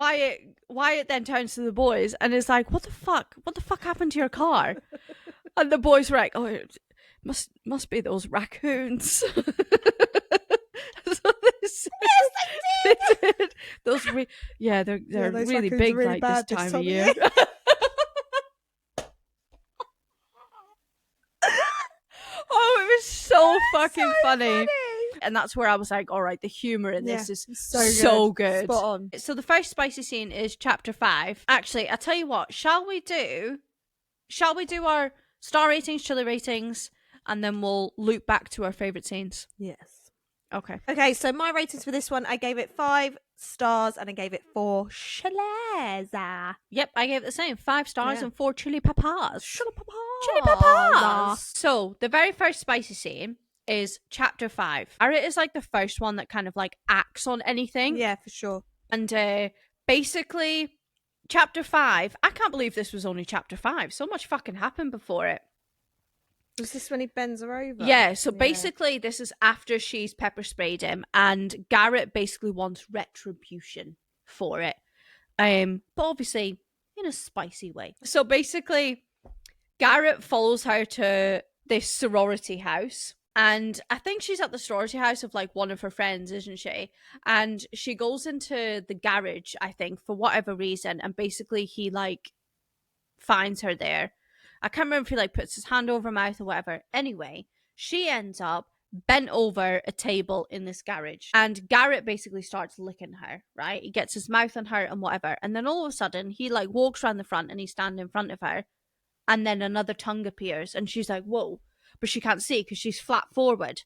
Wyatt then turns to the boys and is like, what the fuck? What the fuck happened to your car? And the boys were like, oh, it must be those raccoons. So they did. Those they're really big, really like this time of year. Oh, it was so fucking funny. And that's where I was like, all right, the humor in this is so good. Spot on. So the first spicy scene is chapter 5. Actually, I'll tell you what, shall we do our star ratings, chili ratings, and then we'll loop back to our favourite scenes? Yes. Okay, so my ratings for this one, I gave it 5 stars and I gave it 4 chilies. Yep, I gave it the same. 5 stars and 4 chili peppers. Chili peppers. Chili peppers. So the very first spicy scene is chapter 5. It is like the first one that kind of like acts on anything. Yeah, for sure. And basically, chapter 5, I can't believe this was only chapter 5. So much fucking happened before it. Was this when he bends her over? Yeah, so basically this is after she's pepper sprayed him, and Garrett basically wants retribution for it. But obviously in a spicy way. So basically Garrett follows her to this sorority house, and I think she's at the sorority house of like one of her friends, isn't she? And she goes into the garage, I think, for whatever reason, and basically he like finds her there. I can't remember if he like puts his hand over her mouth or whatever. Anyway, she ends up bent over a table in this garage, and Garrett basically starts licking her, right? He gets his mouth on her and whatever, and then all of a sudden he like walks around the front and he's standing in front of her, and then another tongue appears and she's like, whoa, but she can't see because she's flat forward.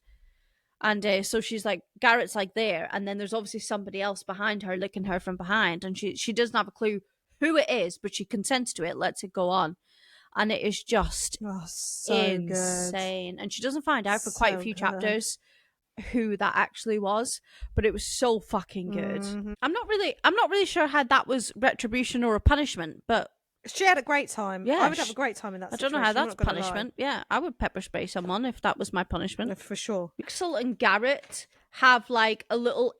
And so she's like, Garrett's like there, and then there's obviously somebody else behind her licking her from behind, and she doesn't have a clue who it is, but she consents to it, lets it go on. And it is just so insane. Good. And she doesn't find out for quite a few chapters who that actually was, but it was so fucking good. Mm-hmm. I'm not really sure how that was retribution or a punishment, but she had a great time. Yeah, I would have a great time in that situation. I don't know how that's punishment. Yeah, I would pepper spray someone if that was my punishment. For sure. Axel and Garrett have like a little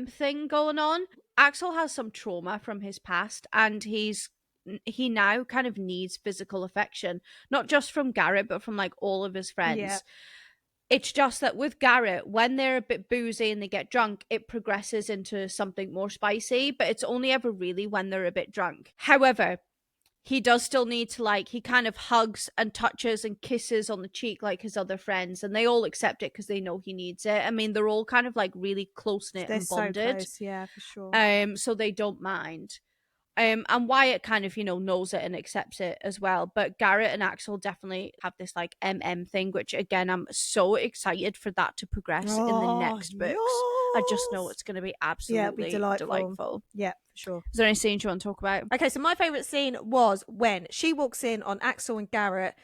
thing going on. Axel has some trauma from his past, and he now kind of needs physical affection, not just from Garrett, but from like all of his friends. Yeah. It's just that with Garrett, when they're a bit boozy and they get drunk, it progresses into something more spicy, but it's only ever really when they're a bit drunk. However, he does still need to like, he kind of hugs and touches and kisses on the cheek like his other friends, and they all accept it because they know he needs it. I mean, they're all kind of like really close-knit and bonded. So close, yeah, for sure. So they don't mind. And Wyatt kind of, knows it and accepts it as well. But Garrett and Axel definitely have this like thing, which again, I'm so excited for that to progress in the next books. Yes. I just know it's going to be absolutely delightful. Yeah, for sure. Is there any scenes you want to talk about? Okay, so my favourite scene was when she walks in on Axel and Garrett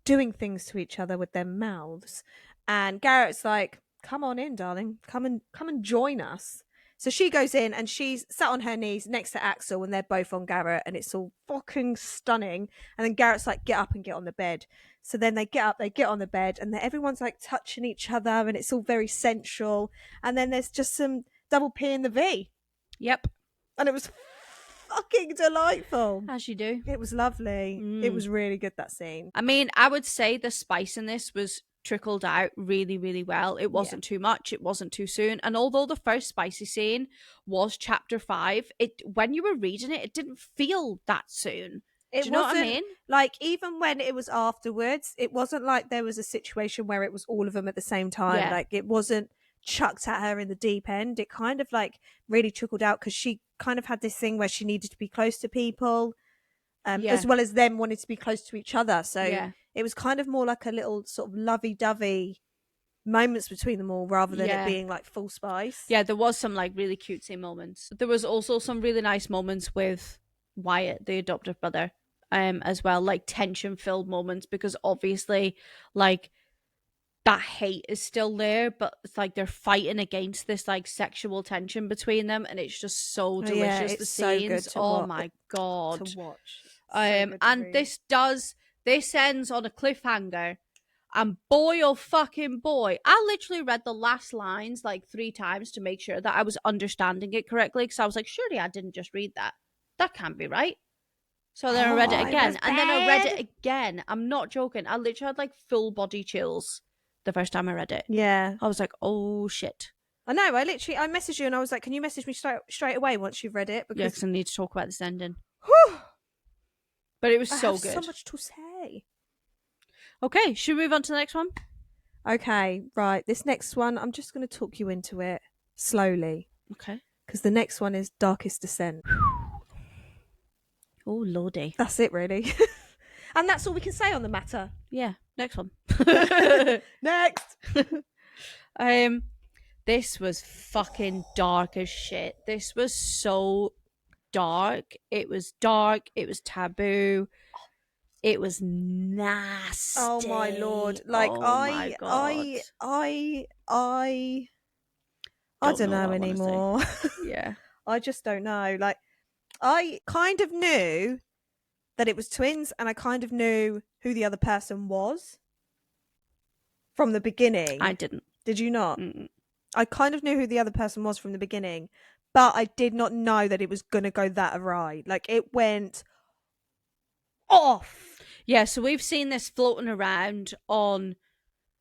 doing things to each other with their mouths. And Garrett's like, come on in, darling. Come and join us. So she goes in and she's sat on her knees next to Axel and they're both on Garrett and it's all fucking stunning. And then Garrett's like, get up and get on the bed. So then they get up, they get on the bed and then everyone's like touching each other and it's all very sensual. And then there's just some double P in the V. Yep. And it was fucking delightful. As you do. It was lovely. It was really good, that scene. I mean, I would say the spice in this was trickled out really, really well. It wasn't too much. It wasn't too soon. And although the first spicy scene was chapter 5, when you were reading it, it didn't feel that soon. Do you know what I mean? Like, even when it was afterwards, it wasn't like there was a situation where it was all of them at the same time. Yeah. Like, it wasn't chucked at her in the deep end. It kind of like really trickled out because she kind of had this thing where she needed to be close to people, as well as them wanting to be close to each other. So it was kind of more like a little sort of lovey-dovey moments between them all rather than it being like full spice. Yeah, there was some like really cutesy moments. There was also some really nice moments with Wyatt, the adoptive brother, as well, like tension-filled moments, because obviously like that hate is still there, but it's like they're fighting against this like sexual tension between them, and it's just so delicious. The scenes, my god, to watch. And this ends on a cliffhanger, and boy oh fucking boy, I literally read the last lines like 3 times to make sure that I was understanding it correctly, because I was like, surely I didn't just read that can't be right. So then I read it again, and then I read it again. I'm not joking, I literally had like full body chills the first time I read it. Yeah. I was like, oh shit. I know, I messaged you and I was like, can you message me straight away once you've read it? Because I need to talk about this ending. Whew, but it was so good. So much to say. Okay, should we move on to the next one? Okay, right. This next one, I'm just going to talk you into it slowly. Okay. Because the next one is Darkest Descent. Oh, lordy. That's it, really. And that's all we can say on the matter. Yeah, next one. Next. This was fucking dark as shit. This was so dark. It was taboo. It was nasty. Oh my lord. Like, my God. I don't know anymore. Yeah. I just don't know. Like, I kind of knew that it was twins, and I kind of knew who the other person was from the beginning. I didn't. Did you not? Mm-mm. I kind of knew who the other person was from the beginning, but I did not know that it was going to go that awry. Like, it went off. Yeah, so we've seen this floating around on,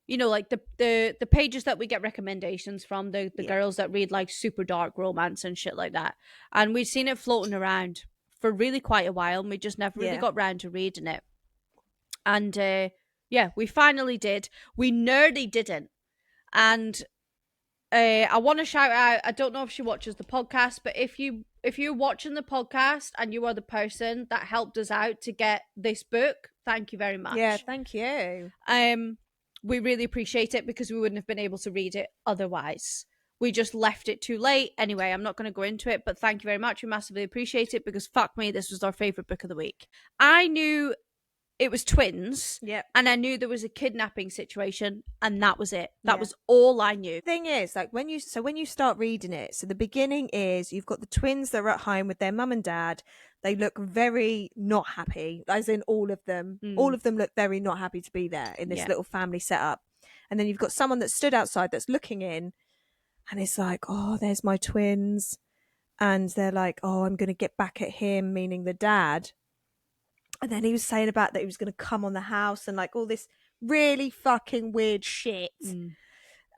like the pages that we get recommendations from, the girls that read like super dark romance and shit like that. And we've seen it floating around for really quite a while, and we just never really got round to reading it. And we finally did. We nearly didn't. And I want to shout out, I don't know if she watches the podcast, but if you're watching the podcast and you are the person that helped us out to get this book, thank you very much. Yeah, thank you. We really appreciate it, because we wouldn't have been able to read it otherwise. We just left it too late. Anyway, I'm not going to go into it, but thank you very much. We massively appreciate it, because fuck me, this was our favourite book of the week. I knew it was twins. Yep. And I knew there was a kidnapping situation, and that was it. That was all I knew. Thing is, like, when you start reading it, so the beginning is you've got the twins that are at home with their mum and dad. They look very not happy, as in all of them. All of them look very not happy to be there in this little family setup. And then you've got someone that stood outside that's looking in, and it's like, oh, there's my twins. And they're like, oh, I'm going to get back at him, meaning the dad. And then he was saying about that he was going to come on the house and like all this really fucking weird shit.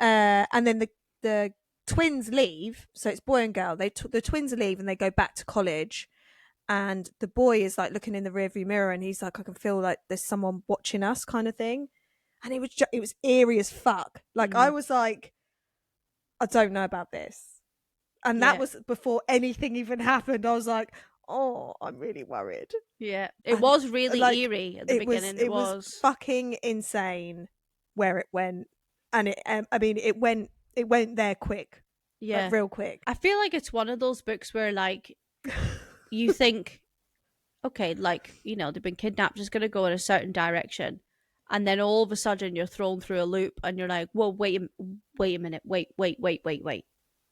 And then the twins leave. So it's boy and girl. The twins leave and they go back to college. And the boy is like looking in the rearview mirror and he's like, I can feel like there's someone watching us, kind of thing. And it was eerie as fuck. Like I was like, I don't know about this. And that was before anything even happened. I was like, oh, I'm really worried. Yeah, it was really eerie at the beginning. It was fucking insane where it went, and it went there quick. Yeah, like, real quick. I feel like it's one of those books where like you think, okay, like they've been kidnapped, just gonna go in a certain direction, and then all of a sudden you're thrown through a loop, and you're like, well, wait a minute, wait,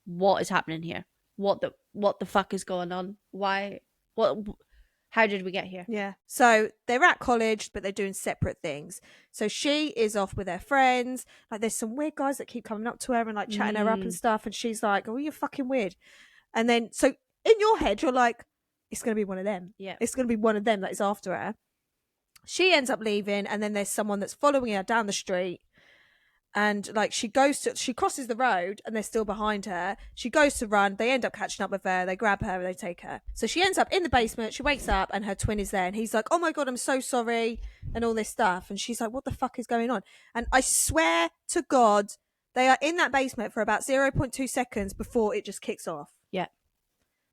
what is happening here? what the fuck is going on? Why? How did we get here? Yeah. So they're at college, but they're doing separate things. So she is off with her friends. Like, there's some weird guys that keep coming up to her and like chatting her up and stuff. And she's like, "Oh, you're fucking weird." And then, so in your head, you're like, it's going to be one of them. Yeah. It's going to be one of them that is after her. She ends up leaving, and then there's someone that's following her down the street. And like, she crosses the road and they're still behind her. She goes to run. They end up catching up with her. They grab her and they take her. So she ends up in the basement. She wakes up and her twin is there. And he's like, "Oh my God, I'm so sorry." And all this stuff. And she's like, "What the fuck is going on?" And I swear to God, they are in that basement for about 0.2 seconds before it just kicks off. Yeah.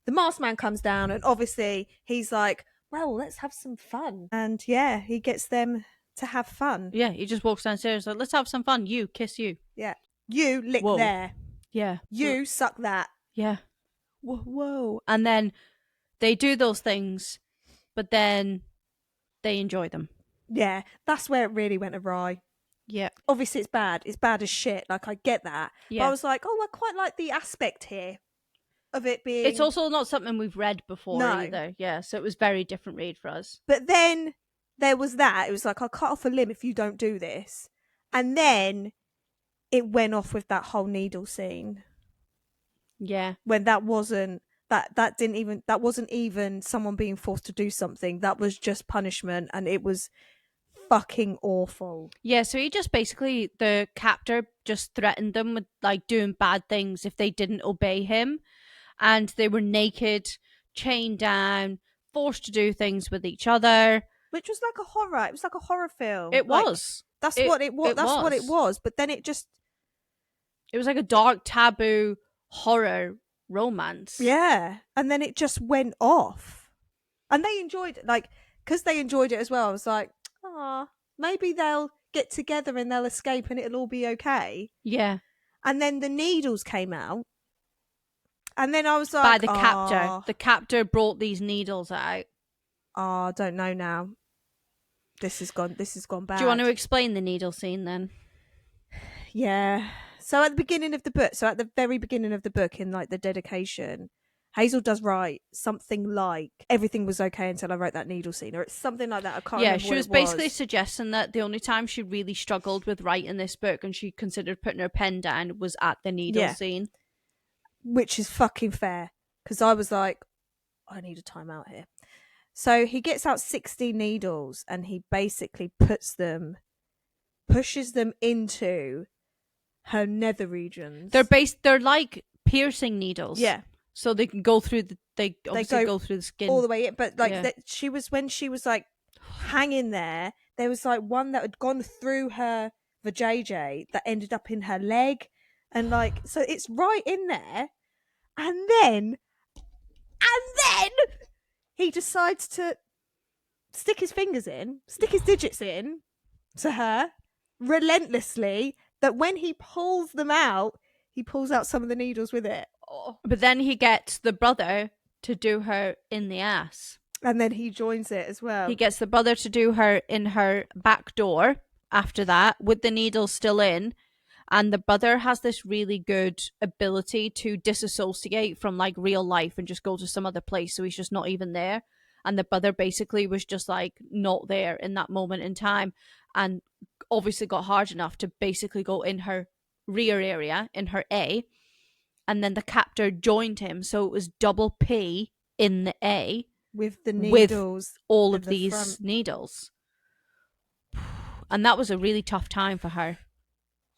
The masked man comes down and obviously he's like, "Well, let's have some fun." And yeah, he gets them to have fun. Yeah, he just walks downstairs like, "Let's have some fun. You kiss you." Yeah. "You lick Whoa. there. Yeah. You suck that." Yeah. Whoa. And then they do those things, but then they enjoy them. Yeah, that's where it really went awry. Yeah. Obviously, it's bad. It's bad as shit. Like, I get that. Yeah. But I was like, oh, I quite like the aspect here of it being... It's also not something we've read before either. Yeah, so it was very different read for us. But then there was that. It was like, "I'll cut off a limb if you don't do this." And then it went off with that whole needle scene. Yeah. When that wasn't... That wasn't even someone being forced to do something. That was just punishment, and it was fucking awful. Yeah, so he just basically, the captor just threatened them with like doing bad things if they didn't obey him, and they were naked, chained down, forced to do things with each other, which was like a horror. It was like a horror film. It was. That's what it was. That's what it was. But then it was like a dark taboo horror romance. Yeah, and then it just went off, and they enjoyed it. Like, because they enjoyed it as well. I was like, "Ah, maybe they'll get together and they'll escape and it'll all be okay." Yeah. And then the needles came out, and then I was like, by the captor. The captor brought these needles out. I don't know now. This has gone bad. Do you want to explain the needle scene then? Yeah. So at the beginning of the book, so at the very beginning of the book, in like the dedication, Hazel does write something like, "Everything was okay until I wrote that needle scene," or it's something like that. I can't remember. Yeah, she was basically suggesting that the only time she really struggled with writing this book and she considered putting her pen down was at the needle scene. Which is fucking fair, because I was like, I need a timeout here. So he gets out 60 needles and he basically pushes them into her nether regions. They're like piercing needles. Yeah. So they can go through they go through the skin all the way in. But like when she was like hanging there was like one that had gone through her vajayjay that ended up in her leg, and like, so it's right in there. And then he decides to stick his digits in to her relentlessly, that when he pulls them out, he pulls out some of the needles with it. Oh. But then he gets the brother to do her in the ass. And then he joins it as well. He gets the brother to do her in her back door after that, with the needles still in. And the brother has this really good ability to disassociate from like real life and just go to some other place. So he's just not even there. And the brother basically was just like not there in that moment in time, and obviously got hard enough to basically go in her rear area, in her A. And then the captor joined him. So it was double P in the A. With the needles. With all of these needles. And that was a really tough time for her.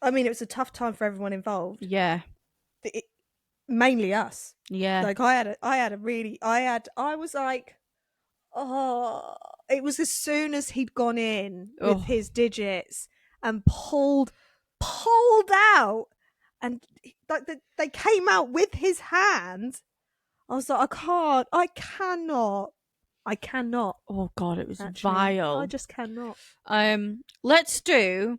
I mean, it was a tough time for everyone involved. Yeah. Mainly us. Yeah. Like, I was like, oh, it was as soon as he'd gone in with his digits and pulled out, and like they came out with his hand. I was like, I cannot. Oh God, it was vile. I just cannot. Let's do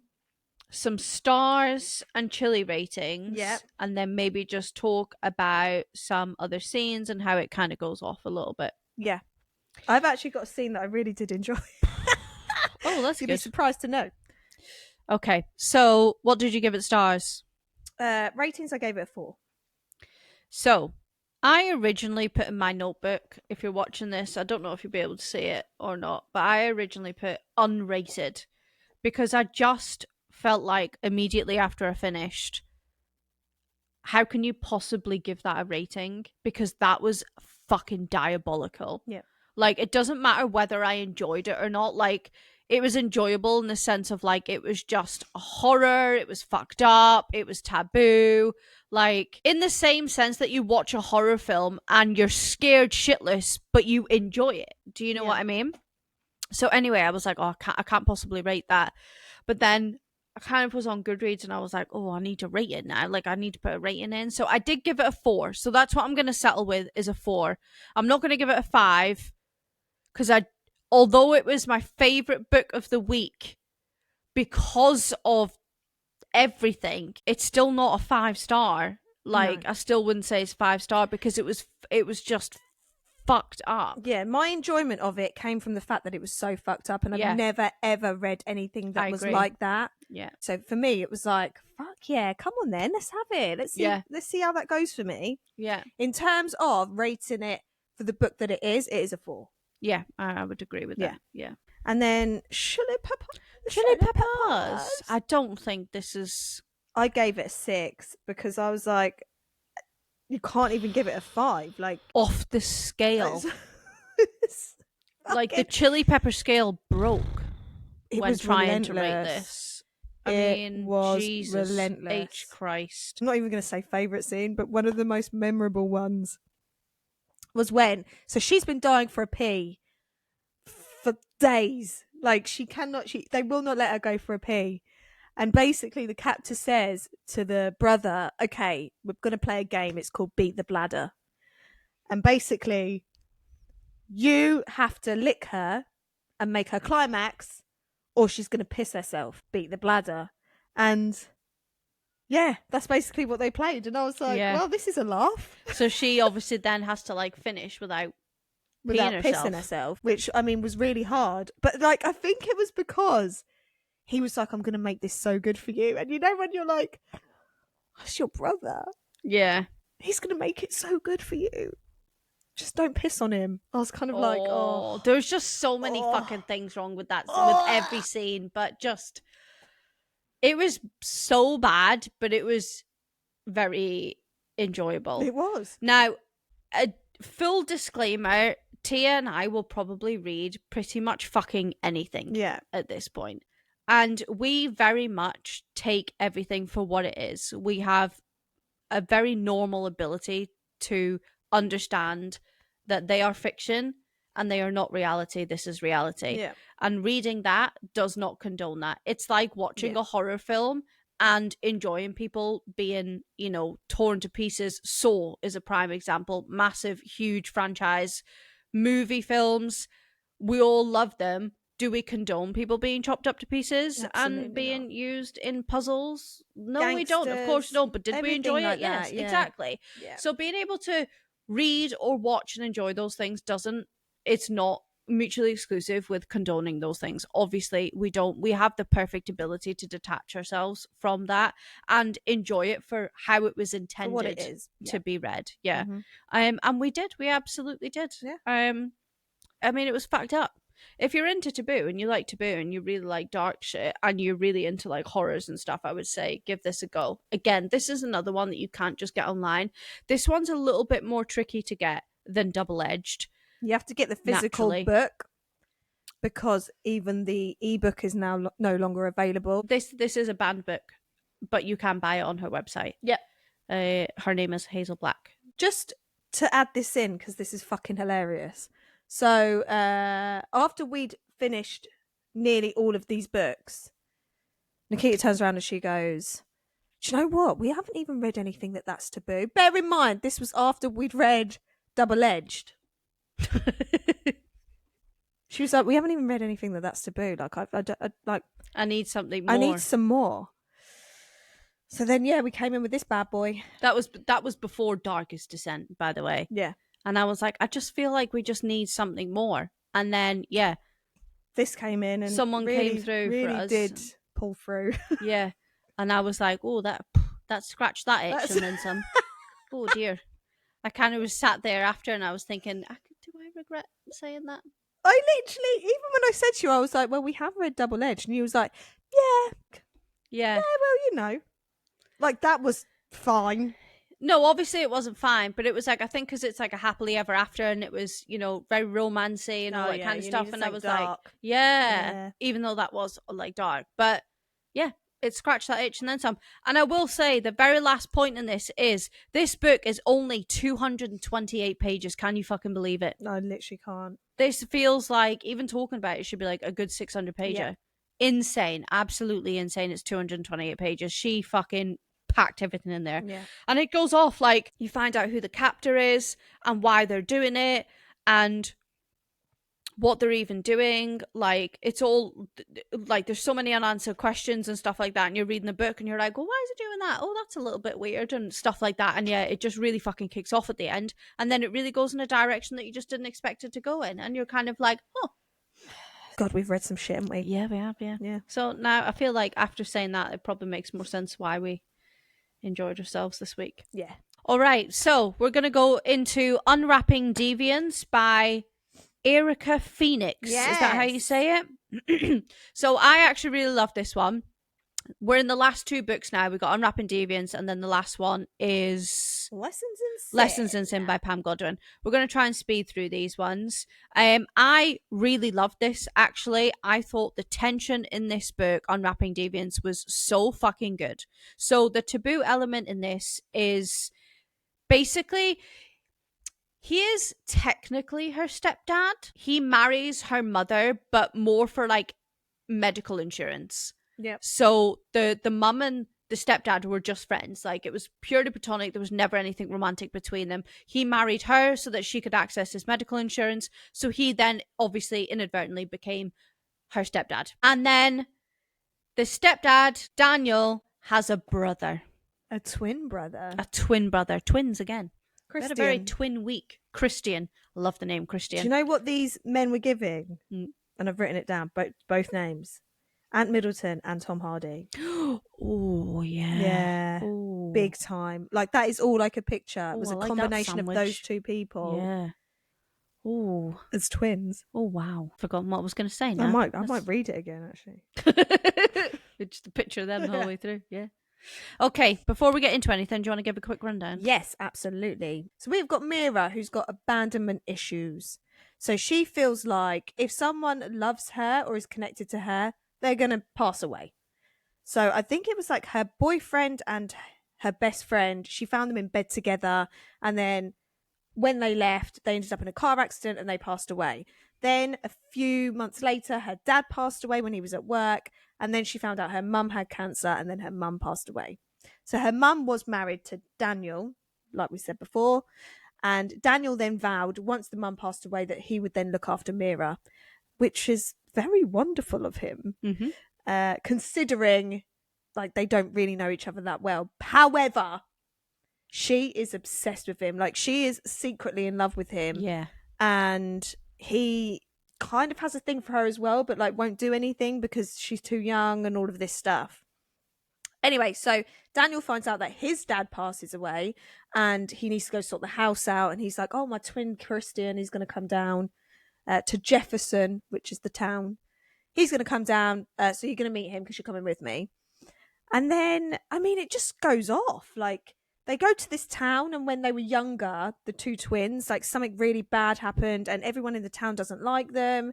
some stars and chili ratings. Yep. And then maybe just talk about some other scenes and how it kind of goes off a little bit. Yeah. I've actually got a scene that I really did enjoy. Oh, that's You'd good. be surprised to know. Okay, so what did you give it stars? Ratings, I gave it a 4. So I originally put in my notebook, if you're watching this, I don't know if you'll be able to see it or not, but I originally put unrated because I just felt like immediately after I finished, how can you possibly give that a rating? Because that was fucking diabolical. Yeah. Like, it doesn't matter whether I enjoyed it or not. Like, it was enjoyable in the sense of, like, it was just a horror, it was fucked up, it was taboo. Like, in the same sense that you watch a horror film and you're scared shitless, but you enjoy it. Do you know what I mean? So anyway, I was like, oh, I can't possibly rate that. But then I kind of was on Goodreads and I was like, oh, I need to rate it now. Like, I need to put a rating in. So I did give it a 4. So that's what I'm going to settle with, is a 4. I'm not going to give it a 5 because although it was my favorite book of the week because of everything, it's still not a 5-star. Like, No. I still wouldn't say it's 5-star because it was just fucked up. Yeah, my enjoyment of it came from the fact that it was so fucked up, and I've never ever read anything that was like that. Yeah. So for me, it was like, fuck yeah, come on then, let's have it. Let's see how that goes for me. Yeah. In terms of rating it for the book that it is a 4. Yeah, I would agree with that. Yeah. And then Chili Peppers. I don't think this is. I gave it a 6 because I was like, you can't even give it a 5. Like, off the scale. Like, the chili pepper scale broke when trying to rate this. I mean, was Jesus relentless. H Christ. I'm not even going to say favourite scene, but one of the most memorable ones was when, so she's been dying for a pee for days. Like, they will not let her go for a pee. And basically the captor says to the brother, okay, we're going to play a game. It's called Beat the Bladder. And basically you have to lick her and make her climax, or she's going to piss herself. Beat the bladder. And yeah, that's basically what they played. And I was like, well, this is a laugh. So she obviously then has to, like, finish without pissing herself, which, I mean, was really hard. But, like, I think it was because he was like, I'm going to make this so good for you. And you know when you're like, that's your brother. Yeah. He's going to make it so good for you. Just don't piss on him. I was kind of like, oh. There's just so many fucking things wrong with that, with every scene. But just, it was so bad, but it was very enjoyable. It was. Now, a full disclaimer, Tia and I will probably read pretty much fucking anything at this point. And we very much take everything for what it is. We have a very normal ability to understand that they are fiction and they are not reality. This is reality. Yeah. And reading that does not condone that. It's like watching a horror film and enjoying people being, torn to pieces. Saw is a prime example. Massive, huge franchise. Movie films. We all love them. Do we condone people being chopped up to pieces and being used in puzzles? No, we don't. Of course, no. But did we enjoy it? Yes, exactly. Yeah. So being able to read or watch and enjoy those things it's not mutually exclusive with condoning those things. Obviously, we have the perfect ability to detach ourselves from that and enjoy it for how it was intended what it is. To be read. Yeah. Mm-hmm. And we absolutely did. Yeah. I mean, it was fucked up. If you're into Taboo and you like Taboo and you really like dark shit and you're really into like horrors and stuff, I would say give this a go. Again, this is another one that you can't just get online. This one's a little bit more tricky to get than Double Edged. You have to get the physical book because even the ebook is now no longer available. This is a banned book, but you can buy it on her website. Yep. Her name is Hazel Black. Just to add this in, because this is fucking hilarious. So after we'd finished nearly all of these books, Nikita turns around and she goes, do you know what? We haven't even read anything that's taboo. Bear in mind, this was after we'd read Double Edged. She was like, we haven't even read anything that's taboo. Like, I need something more. I need some more. So then, we came in with this bad boy. That was before Darkest Descent, by the way. Yeah. And I was like, I just feel like we just need something more. And then, this came in and someone came through really for us. Did pull through. Yeah. And I was like, oh, that scratched that itch and then some. Oh, dear. I kind of was sat there after and I was thinking, do I regret saying that? I literally, even when I said to you, I was like, well, we have read Double Edge. And you was like, yeah, well, like that was fine. No, obviously it wasn't fine, but it was like, I think because it's like a happily ever after and it was, very romancy and all that kind of stuff. And I was dark. like, yeah, even though that was like dark. But yeah, it scratched that itch and then some. And I will say the very last point in this book is only 228 pages. Can you fucking believe it? No, I literally can't. This feels like, even talking about it should be like a good 600 pager. Yeah. Insane. Absolutely insane. It's 228 pages. She fucking packed everything in there. Yeah. And it goes off like you find out who the captor is and why they're doing it and what they're even doing. Like, it's all like there's so many unanswered questions and stuff like that, and you're reading the book and you're like, well, why is it doing that? Oh, that's a little bit weird and stuff like that. And yeah, it just really fucking kicks off at the end, and then it really goes in a direction that you just didn't expect it to go in, and you're kind of like, oh God, we've read some shit, haven't we? Yeah, we have. Yeah. So now I feel like after saying that, it probably makes more sense why we enjoyed ourselves this week. Yeah. All right, so we're going to go into Unwrapping Deviants by Erica Phoenix. Yes. Is that how you say it? So I actually really love this one. We're in the last two books now. We've got Unwrapping Deviants, and then the last one is Lessons in Sin by Pam Godwin. We're going to try and speed through these ones. I really loved this, actually. I thought the tension in this book, Unwrapping Deviants, was so fucking good. So the taboo element in this is basically, he is technically her stepdad. He marries her mother, but more for like medical insurance. Yep. So the mum and the stepdad were just friends. Like, it was purely platonic. There was never anything romantic between them. He married her so that she could access his medical insurance. So he then obviously inadvertently became her stepdad. And then the stepdad, Daniel, has a brother. A twin brother. A twin brother. Twins again. Christian. We had a very twin week. Christian. I love the name Christian. Do you know what these men were giving? Mm. And I've written it down, both names. Ant Middleton and Tom Hardy. Oh, yeah. Yeah. Ooh. Big time. Like, that is all I could picture. It was a like combination of those two people. Yeah. Oh. As twins. Oh, wow. Forgotten what I was going to say now. I might read it again, actually. It's just a picture of them the whole way through. Yeah. Okay, before we get into anything, do you want to give a quick rundown? Yes, absolutely. So we've got Mira, who's got abandonment issues. So she feels like if someone loves her or is connected to her, they're going to pass away. So I think it was like her boyfriend and her best friend, she found them in bed together. And then when they left, they ended up in a car accident and they passed away. Then a few months later, her dad passed away when he was at work. And then she found out her mum had cancer and then her mum passed away. So her mum was married to Daniel, like we said before. And Daniel then vowed, once the mum passed away, that he would then look after Mira, which is very wonderful of him, considering like they don't really know each other that well. However, she is obsessed with him. Like, she is secretly in love with him. Yeah. And he kind of has a thing for her as well, but like won't do anything because she's too young and all of this stuff. Anyway, so Daniel finds out that his dad passes away and he needs to go sort the house out. And he's like, oh, my twin Christian, he's going to come down to Jefferson, which is the town. He's going to come down. So you're going to meet him because you're coming with me. And then, I mean, it just goes off. Like, they go to this town, and when they were younger, the two twins, like something really bad happened and everyone in the town doesn't like them.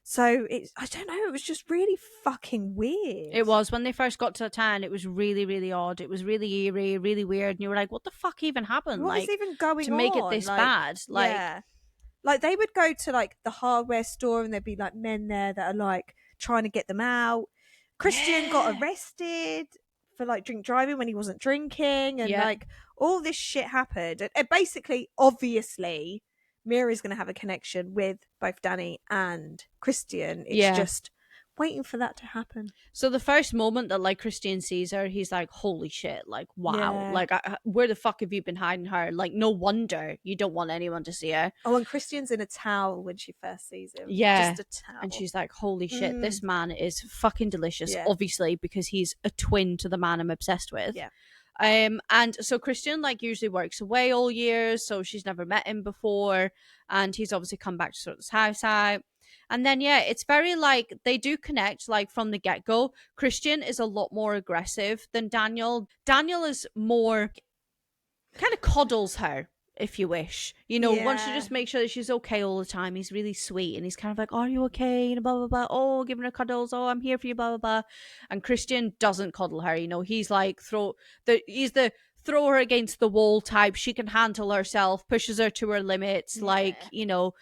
So I don't know, it was just really fucking weird. It was. When they first got to the town, it was really, really odd. It was really eerie, really weird. And you were like, what the fuck even happened? What is even going on? To make it this bad? Like, yeah. Like, they would go to like the hardware store and there'd be like men there that are like trying to get them out. Christian got arrested for like drink driving when he wasn't drinking, and like all this shit happened. And basically, obviously, Mira's going to have a connection with both Danny and Christian. It's just waiting for that to happen. So the first moment that like Christian sees her, he's like, holy shit, like, wow, like, where the fuck have you been hiding her? Like, no wonder you don't want anyone to see her. Oh, and Christian's in a towel when she first sees him. Yeah. Just a towel. And she's like, holy shit, this man is fucking delicious, obviously, because he's a twin to the man I'm obsessed with. Yeah. And so Christian like usually works away all year, so she's never met him before, and he's obviously come back to sort this house out. And then yeah, it's very like they do connect like from the get-go. Christian is a lot more aggressive than Daniel. Daniel is more kind of coddles her, if you wish. You know, wants to just make sure that she's okay all the time. He's really sweet, and he's kind of like, "Are you okay?" And blah blah blah. Oh, giving her cuddles. Oh, I'm here for you. Blah blah blah. And Christian doesn't coddle her. You know, he's like he's the throw her against the wall type. She can handle herself. Pushes her to her limits. Yeah. Like, you know,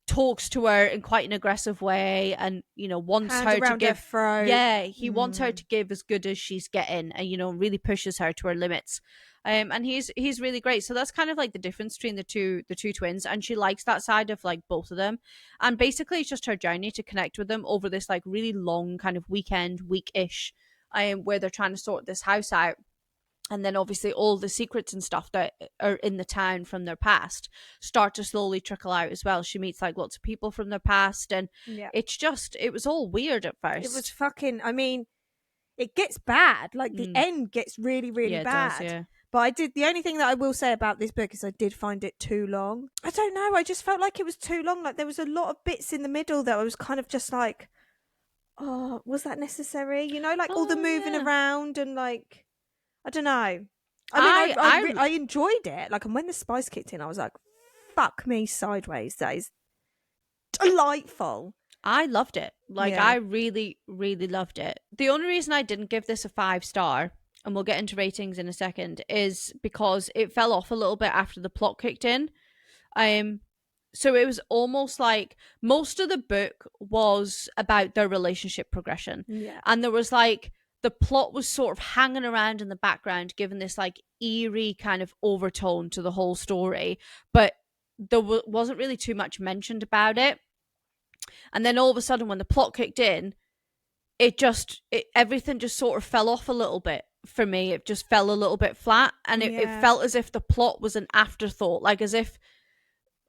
talks to her in quite an aggressive way, and you know, wants Hand her to around give. her throat. Yeah, he wants her to give as good as she's getting, and you know, really pushes her to her limits. And he's really great. So that's kind of like the difference between the two twins, and she likes that side of like both of them. And basically, it's just her journey to connect with them over this like really long kind of week-ish, where they're trying to sort this house out. And then obviously all the secrets and stuff that are in the town from their past start to slowly trickle out as well. She meets like lots of people from their past, and it was all weird at first. It was fucking, I mean, it gets bad. Like the end gets really, really bad. It does, yeah. But the only thing that I will say about this book is I did find it too long. I don't know, I just felt like it was too long. Like there was a lot of bits in the middle that I was kind of just like, oh, was that necessary? You know, like all the moving around and like, I don't know. I mean, I enjoyed it. Like, and when the spice kicked in, I was like, fuck me sideways. That is delightful. I loved it. Like, I really, really loved it. The only reason I didn't give this a 5-star, and we'll get into ratings in a second, is because it fell off a little bit after the plot kicked in. So it was almost like most of the book was about their relationship progression. Yeah. And there was like, the plot was sort of hanging around in the background, giving this like eerie kind of overtone to the whole story. But there wasn't really too much mentioned about it. And then all of a sudden, when the plot kicked in, everything just sort of fell off a little bit for me. It just fell a little bit flat, and it felt as if the plot was an afterthought, like as if,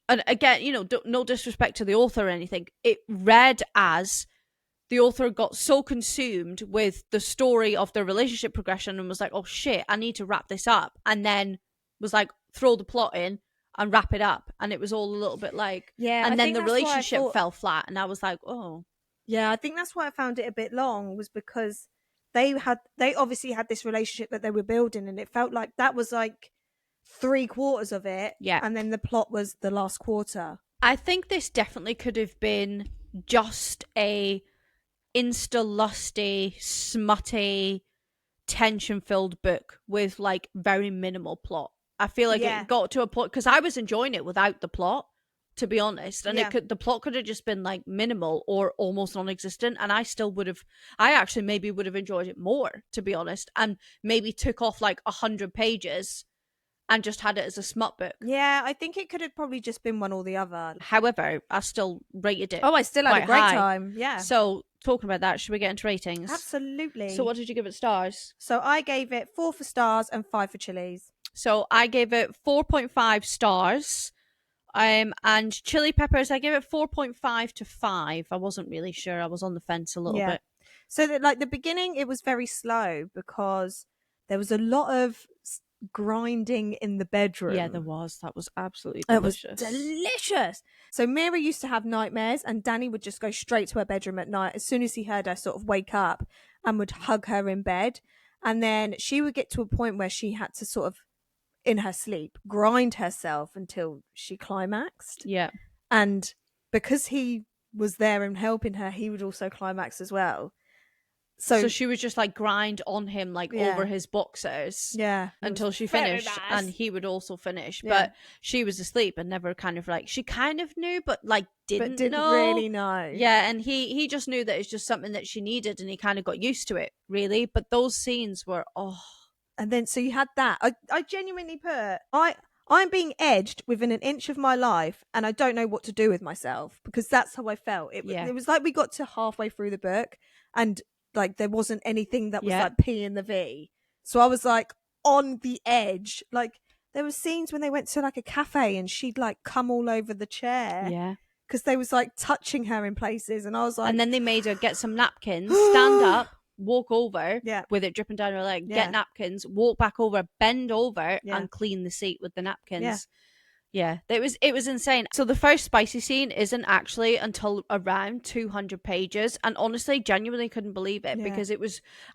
and again, you know, no disrespect to the author or anything, it read as the author got so consumed with the story of their relationship progression and was like, oh shit, I need to wrap this up, and then was like, throw the plot in and wrap it up. And it was all a little bit like, and then the relationship fell flat, and I was like, oh. Yeah, I think that's why I found it a bit long, was because they obviously had this relationship that they were building, and it felt like that was like 3/4 of it. Yeah. And then the plot was the last quarter. I think this definitely could have been just a insta-lusty, smutty, tension-filled book with like very minimal plot. I feel like it got to a point, because I was enjoying it without the plot, to be honest, and the plot could have just been like minimal or almost non-existent, and I actually maybe would have enjoyed it more, to be honest, and maybe took off like 100 pages and just had it as a smut book. Yeah, I think it could have probably just been one or the other. However, I still rated it. Oh, I still had a great high. time. Yeah. So, talking about that, should we get into ratings? Absolutely. So, what did you give it stars? So, I gave it 4 for stars and 5 for chilies. So, I gave it 4.5 stars. And Chili Peppers, I gave it 4.5 to 5. I wasn't really sure. I was on the fence a little bit. So, like the beginning, it was very slow because there was a lot of grinding in the bedroom. Yeah, there was. That was absolutely delicious. It was delicious. So Mira used to have nightmares, and Danny would just go straight to her bedroom at night as soon as he heard her sort of wake up, and would hug her in bed. And then she would get to a point where she had to sort of, in her sleep, grind herself until she climaxed. Yeah. And because he was there and helping her, he would also climax as well. So she would just like grind on him like over his boxers. Yeah. Until she finished. Nice. And he would also finish. Yeah. But she was asleep and never kind of like, she kind of knew, but like didn't know. Really know. Yeah. And he just knew that it's just something that she needed, and he kind of got used to it, really. But those scenes were, And then so you had that. I genuinely I'm being edged within an inch of my life, and I don't know what to do with myself, because that's how I felt. It was like we got to halfway through the book, and like there wasn't anything that was like P in the V. So I was like on the edge. Like there were scenes when they went to like a cafe and she'd like come all over the chair. Yeah. Because they was like touching her in places, and I was like, and then they made her get some napkins, stand up, walk over with it dripping down her leg, get napkins, walk back over, bend over and clean the seat with the napkins. Yeah, it was insane. So the first spicy scene isn't actually until around 200 pages, and honestly, genuinely couldn't believe it because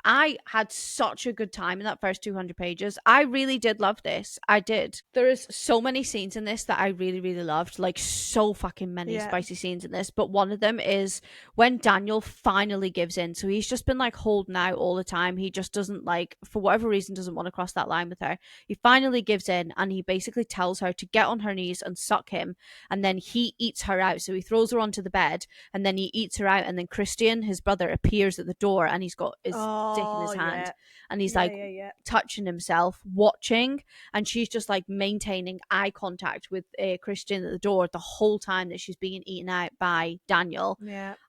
I had such a good time in that first 200 pages. I really did love this. I did. There is so many scenes in this that I really, really loved, like so fucking many spicy scenes in this, but one of them is when Daniel finally gives in. So he's just been like holding out all the time. He just doesn't like, for whatever reason, doesn't want to cross that line with her. He finally gives in and he basically tells her to get on her knees and suck him, and then he eats her out. So he throws her onto the bed and then he eats her out, and then Christian, his brother, appears at the door and he's got his dick in his hand and he's touching himself, watching, and she's just like maintaining eye contact with Christian at the door the whole time that she's being eaten out by Daniel.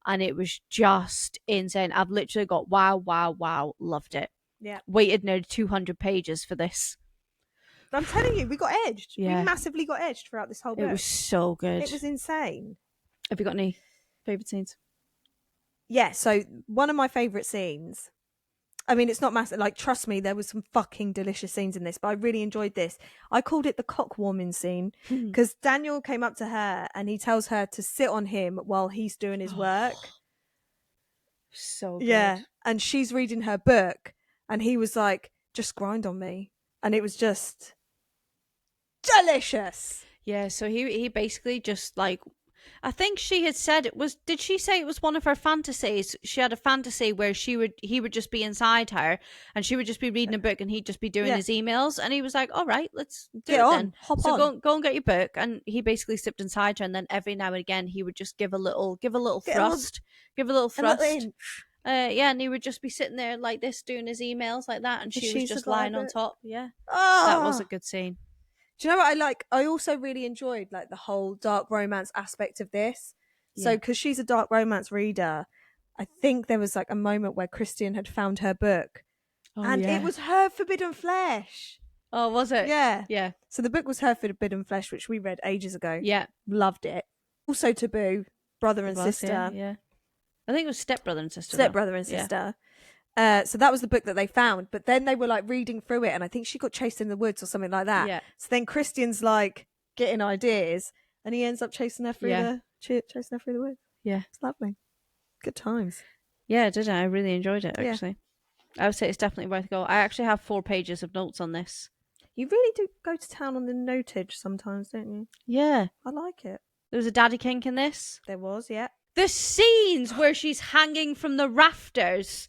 And it was just insane. I've literally got wow, loved it. Waited nearly 200 pages for this. I'm telling you, we got edged. We massively got edged throughout this whole book. It was so good. It was insane. Have you got any favourite scenes? Yeah, so one of my favourite scenes, I mean, it's not massive. Like, trust me, there was some fucking delicious scenes in this, but I really enjoyed this. I called it the cock warming scene because Daniel came up to her and he tells her to sit on him while he's doing his work. So good. Yeah, and she's reading her book and he was like, just grind on me. And it was just delicious. Yeah, so he basically just like, I think she had said it was, did she say it was one of her fantasies? She had a fantasy where he would just be inside her and she would just be reading a book and he'd just be doing his emails, and he was like, all right, let's do it then. Hop so on. Go and get your book. And he basically slipped inside her, and then every now and again he would just give a little thrust. And he would just be sitting there like this doing his emails like that, and she was just lying on top. That was a good scene. Do you know what I like? I also really enjoyed like the whole dark romance aspect of this. So because she's a dark romance reader, I think there was like a moment where Christian had found her book and it was Her Forbidden Flesh. Oh, was it? Yeah. So the book was Her Forbidden Flesh, which we read ages ago. Yeah. Loved it. Also Taboo, brother and sister. Yeah. I think it was stepbrother and sister. Stepbrother and sister. So that was the book that they found, but then they were like reading through it and I think she got chased in the woods or something like that. So then Christian's like getting ideas and he ends up chasing her through the woods. It's lovely. Good times. Yeah, did I really enjoyed it actually. I would say it's definitely worth a go. I actually have 4 pages of notes on this. You really do go to town on the notage sometimes, don't you? Yeah. I like it. There was a daddy kink in this. There was, yeah. The scenes where she's hanging from the rafters.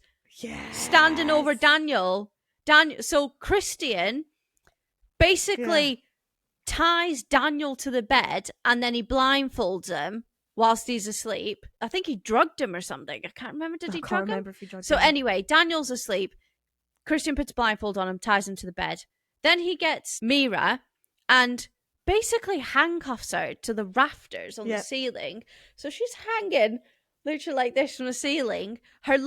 Standing over Daniel. So Christian basically ties Daniel to the bed and then he blindfolds him whilst he's asleep. I think he drugged him or something. I can't remember. Did he drug him? I can't remember if he drugged him. So anyway, Daniel's asleep. Christian puts a blindfold on him, ties him to the bed. Then he gets Mira and basically handcuffs her to the rafters on the ceiling. So she's hanging literally like this from the ceiling. Her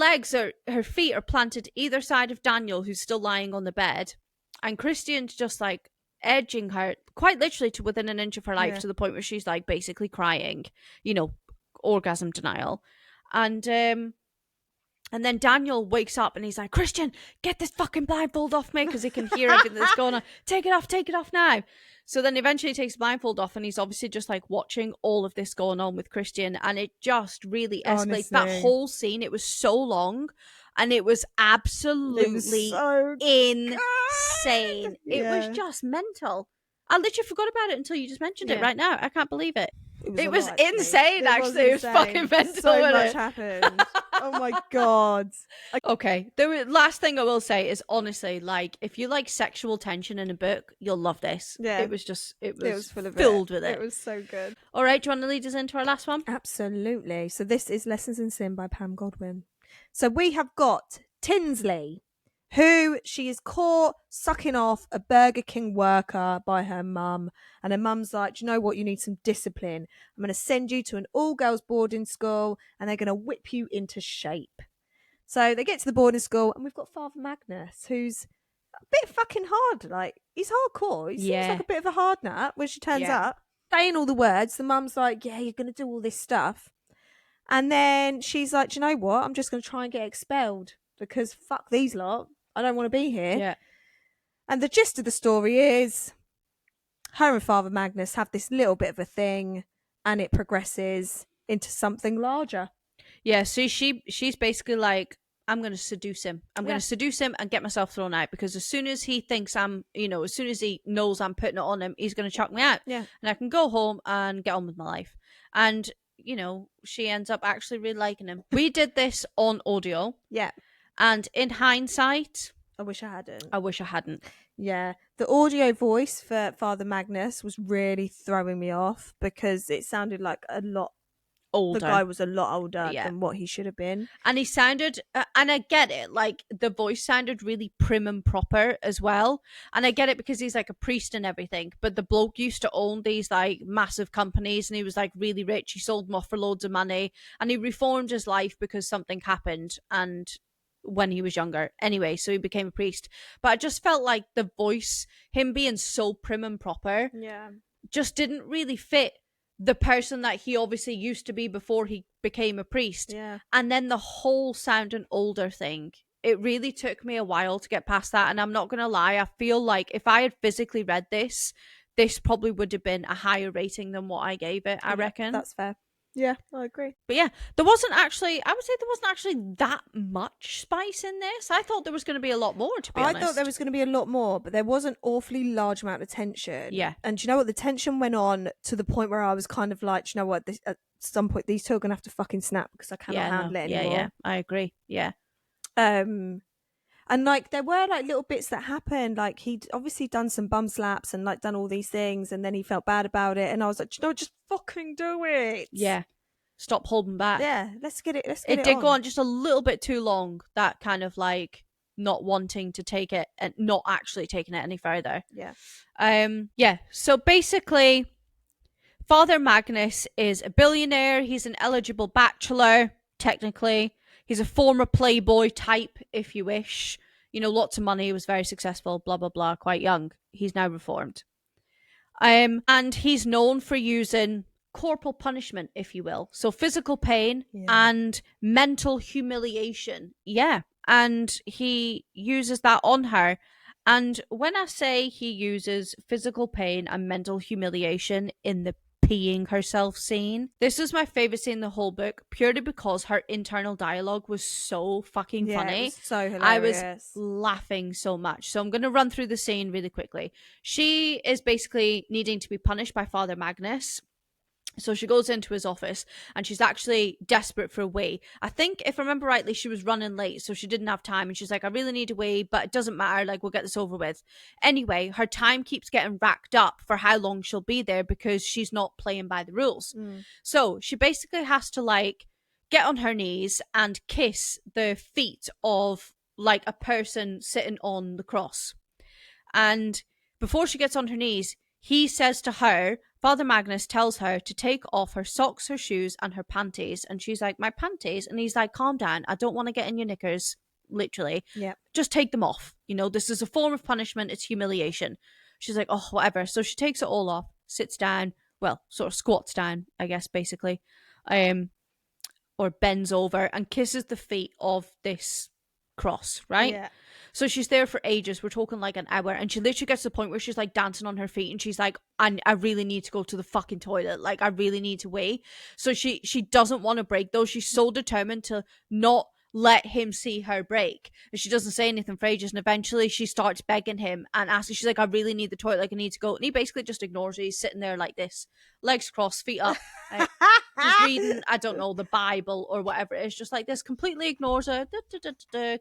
feet are planted either side of Daniel, who's still lying on the bed, and Christian's just like edging her quite literally to within an inch of her life, to the point where she's like basically crying, orgasm denial. And then Daniel wakes up and he's like, Christian, get this fucking blindfold off me, because he can hear everything that's going on. Take it off now. So then eventually he takes the blindfold off and he's obviously just like watching all of this going on with Christian, and it just really escalates. Honestly. That whole scene, it was so long and it was absolutely insane. It was just mental. I literally forgot about it until you just mentioned it right now. I can't believe it. It was insane, actually. It was fucking mental. So much happened. Oh my God. Okay. The last thing I will say is, honestly, like, if you like sexual tension in a book, you'll love this. Yeah. It was filled with it. It was so good. All right. Do you want to lead us into our last one? Absolutely. So this is Lessons in Sin by Pam Godwin. So we have got Tinsley, who she is caught sucking off a Burger King worker by her mum. And her mum's like, do you know what? You need some discipline. I'm going to send you to an all-girls boarding school and they're going to whip you into shape. So they get to the boarding school and we've got Father Magnus, who's a bit fucking hard. Like, he's hardcore. He seems like a bit of a hard nut when she turns up. Saying all the words. The mum's like, yeah, you're going to do all this stuff. And then she's like, do you know what? I'm just going to try and get expelled. because fuck these lot. I don't want to be here. Yeah. And the gist of the story is her and Father Magnus have this little bit of a thing, and it progresses into something larger. Yeah, so she's basically like, I'm going to seduce him. I'm going to seduce him and get myself thrown out, because as soon as he thinks as soon as he knows I'm putting it on him, he's going to chuck me out. Yeah. And I can go home and get on with my life. And, she ends up actually really liking him. We did this on audio. Yeah. And in hindsight, I wish I hadn't. I wish I hadn't. Yeah. The audio voice for Father Magnus was really throwing me off, because it sounded like a lot older. The guy was a lot older than what he should have been. And he sounded, and I get it, like the voice sounded really prim and proper as well. And I get it because he's like a priest and everything. But the bloke used to own these like massive companies, and he was like really rich. He sold them off for loads of money, and he reformed his life because something happened. And when he was younger. Anyway, so he became a priest. But I just felt like the voice, him being so prim and proper, just didn't really fit the person that he obviously used to be before he became a priest. Yeah. And then the whole sounding older thing, it really took me a while to get past that. And I'm not going to lie, I feel like if I had physically read this probably would have been a higher rating than what I gave it, I reckon. That's fair. Yeah, I agree. But yeah, I would say there wasn't actually that much spice in this. I thought there was going to be a lot more, to be honest. I thought there was going to be a lot more, but there was an awfully large amount of tension. Yeah. And do you know what? The tension went on to the point where I was kind of like, do you know what? At some point, these two are going to have to fucking snap, because I cannot handle it anymore. Yeah, I agree. Yeah. And like there were like little bits that happened, like he'd obviously done some bum slaps and like done all these things, and then he felt bad about it, and I was like, you know, just fucking do it. Yeah. Stop holding back. Yeah, let's get it. It did go on just a little bit too long, that kind of like not wanting to take it and not actually taking it any further. Yeah. Yeah. So basically, Father Magnus is a billionaire. He's an eligible bachelor, technically. He's a former playboy type, if you wish. Lots of money, was very successful, blah, blah, blah, quite young. He's now reformed. And he's known for using corporal punishment, if you will. So physical pain and mental humiliation. Yeah. And he uses that on her. And when I say he uses physical pain and mental humiliation in the peeing herself scene, this is my favorite scene in the whole book, purely because her internal dialogue was so fucking funny. It was so hilarious. I was laughing so much. So I'm going to run through the scene really quickly. She is basically needing to be punished by Father Magnus. So she goes into his office, and she's actually desperate for a wee. I think, if I remember rightly, she was running late, so she didn't have time. And she's like, I really need a wee, but it doesn't matter. Like, we'll get this over with. Anyway, her time keeps getting racked up for how long she'll be there, because she's not playing by the rules. So she basically has to, like, get on her knees and kiss the feet of, like, a person sitting on the cross. And before she gets on her knees, he says to her, Father Magnus tells her to take off her socks, her shoes, and her panties. And she's like, my panties? And he's like, calm down. I don't want to get in your knickers, literally. Yeah. Just take them off. This is a form of punishment. It's humiliation. She's like, oh, whatever. So she takes it all off, sits down, well, sort of squats down, I guess, basically, or bends over and kisses the feet of this cross, right? Yeah. So she's there for ages. We're talking like an hour. And she literally gets to the point where she's like dancing on her feet. And she's like, I really need to go to the fucking toilet. Like, I really need to wee. So she doesn't want to break though. She's so determined to not let him see her break. And she doesn't say anything for ages. And eventually she starts begging him and asking, she's like, I really need the toilet. Like, I need to go. And he basically just ignores her. He's sitting there like this, legs crossed, feet up. Like, just reading, I don't know, the Bible or whatever it is, just like this, completely ignores her,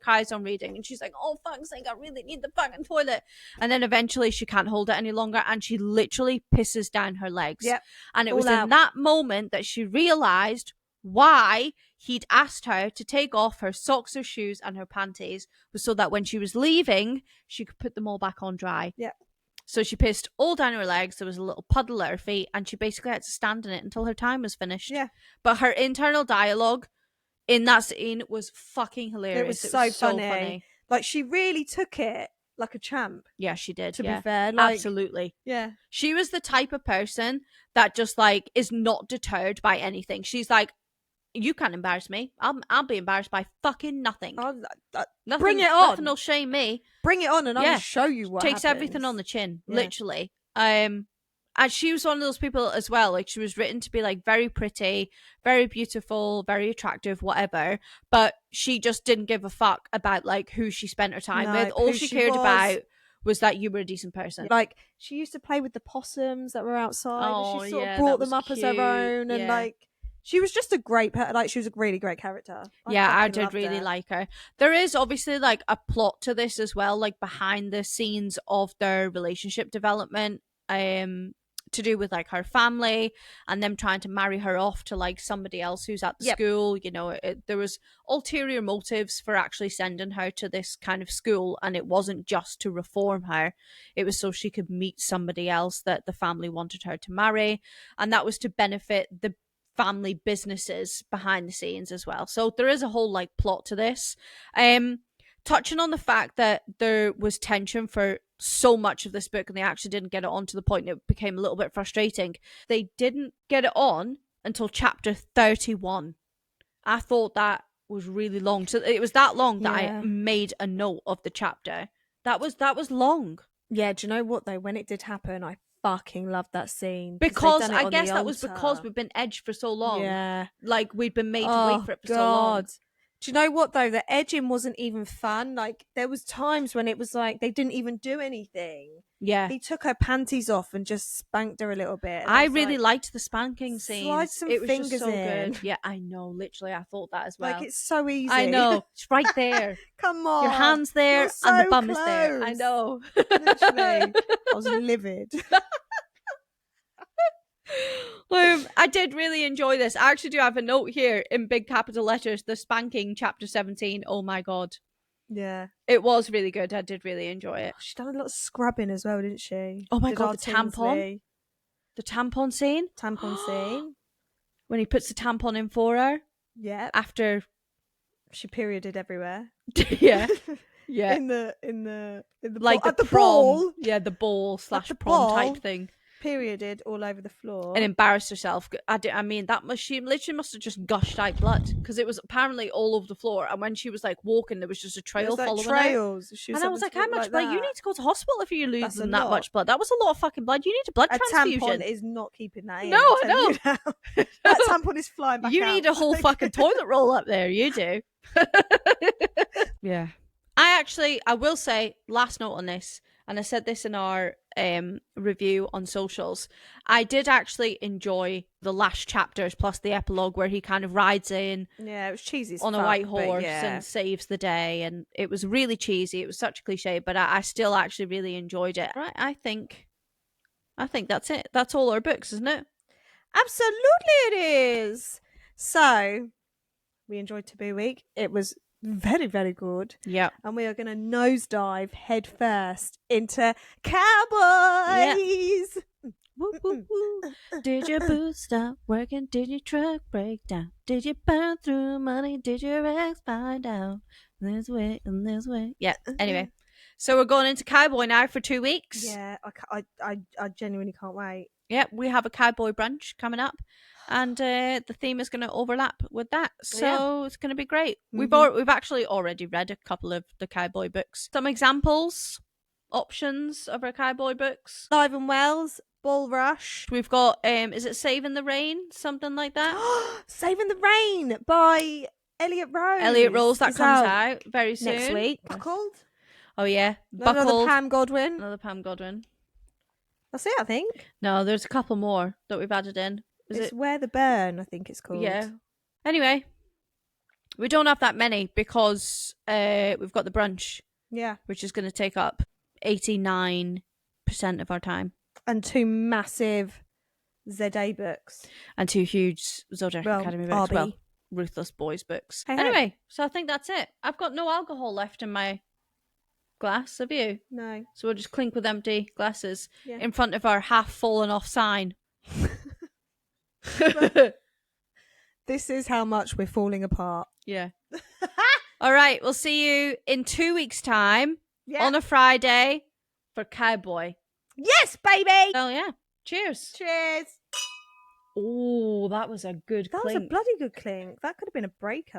cries on reading, and she's like, oh fuck's sake, I really need the fucking toilet. And then eventually she can't hold it any longer, and she literally pisses down her legs. Yep. And it was in that moment that she realised why he'd asked her to take off her socks, her shoes, and her panties, was so that when she was leaving, she could put them all back on dry. Yeah. So she pissed all down her legs. There was a little puddle at her feet, and she basically had to stand in it until her time was finished. Yeah. But her internal dialogue in that scene was fucking hilarious. It was so funny. Like, she really took it like a champ. Yeah, she did. To be fair. Like, absolutely. Yeah. She was the type of person that just, like, is not deterred by anything. She's like, You can't embarrass me. I'll be embarrassed by fucking nothing. Nothing. Bring it on. Nothing will shame me. Bring it on, and I'll show you what takes happens. everything on the chin, literally. And she was one of those people as well. Like, she was written to be like very pretty, very beautiful, very attractive, whatever. But she just didn't give a fuck about like who she spent her time with. All she cared about was that you were a decent person. Like, she used to play with the possums that were outside. Oh, and she sort of brought them up cute. as her own, and like, she was just a great, like, she was a really great character. I did really like her. There is obviously like a plot to this as well, like behind the scenes of their relationship development, to do with like her family and them trying to marry her off to like somebody else who's at the school. You know, there was ulterior motives for actually sending her to this kind of school, and it wasn't just to reform her. It was so she could meet somebody else that the family wanted her to marry, and that was to benefit the family businesses behind the scenes as well. So there is a whole like plot to this. Touching on the fact that there was tension for so much of this book and they actually didn't get it on to the point it became a little bit frustrating. They didn't get it on until chapter 31. I thought that was really long. So it was that long that I made a note of the chapter. That was long. Yeah, do you know what though? When it did happen, I fucking loved that scene. Because I guess that was because we've been edged for so long. Yeah. Like, we'd been made to wait for it for so long. Do you know what though? The edging wasn't even fun. Like, there was times when it was like they didn't even do anything. Yeah. He took her panties off and just spanked her a little bit. I really liked the spanking scene. Slide some it was fingers just so in. good. Yeah, I know. Literally, I thought that as well. Like, it's so easy. I know. It's right there. Come on. Your hand's there so and the bum close. is there. I know. Literally. I was livid. I did really enjoy this. I actually do have a note here in big capital letters, the spanking chapter 17. Oh my god. Yeah. It was really good. I did really enjoy it. She done a lot of scrubbing as well, didn't she? Oh my god, the tampon. The tampon scene. Tampon scene. When he puts the tampon in for her. Yeah. After she perioded everywhere. Yeah. Yeah. In the like at the prom. ball. Yeah, the ball / prom ball. type thing. Perioded all over the floor and embarrassed herself. I mean, she literally must have just gushed out blood because it was apparently all over the floor. And when she was like walking, there was just a trail following trails. her. And I was like, how much blood? You need to go to hospital if you're losing that much blood. That was a lot of fucking blood. You need a blood transfusion. Tampon is not keeping that in. No, I know. That tampon is flying back You out. need a whole fucking toilet roll up there. You do. Yeah. I will say, last note on this, and I said this in our review on socials, I did actually enjoy the last chapters plus the epilogue where he kind of rides in. Yeah, it was cheesy on a white horse and saves the day, and it was really cheesy. It was such a cliche, but I still actually really enjoyed it. Right, I think that's it. That's all our books, isn't it? Absolutely, it is. So we enjoyed Taboo Week. It was very, very good. Yeah. And we are going to nosedive head first into Cowboys. Yeah. Woo, woo, woo. Did your boot stop working? Did your truck break down? Did you burn through money? Did your ex find out? This way and this way. Yeah. Anyway, so we're going into Cowboy now for 2 weeks. Yeah, I genuinely can't wait. Yeah, we have a cowboy brunch coming up, and the theme is going to overlap with that, so it's going to be great. Mm-hmm. We've actually already read a couple of the cowboy books. Some examples, options of our cowboy books: Live and Wells, Bull Rush. We've got is it Saving the Rain, something like that? Saving the Rain by Elliot Rose. Elliot Rose, that comes out very soon next week. Buckled. Oh yeah, Another Pam Godwin. Another Pam Godwin. That's it, I think. No, there's a couple more that we've added in. It's Where the Burn, I think it's called. Yeah. Anyway, we don't have that many because we've got the brunch. Yeah. Which is going to take up 89% of our time. And 2 massive ZA books. And 2 huge Zodiac Academy books. RB. Well, Ruthless Boys books. Hey, anyway, so I think that's it. I've got no alcohol left in my glass, have you? No. So we'll just clink with empty glasses in Yeah. front of our half fallen off sign. This is how much we're falling apart. Yeah. All right, we'll see you in 2 weeks' time on a Friday for Cowboy. Yes, baby! Oh, yeah. Cheers. Cheers. Oh, that was a good That clink. was a bloody good clink. That could have been a breaker.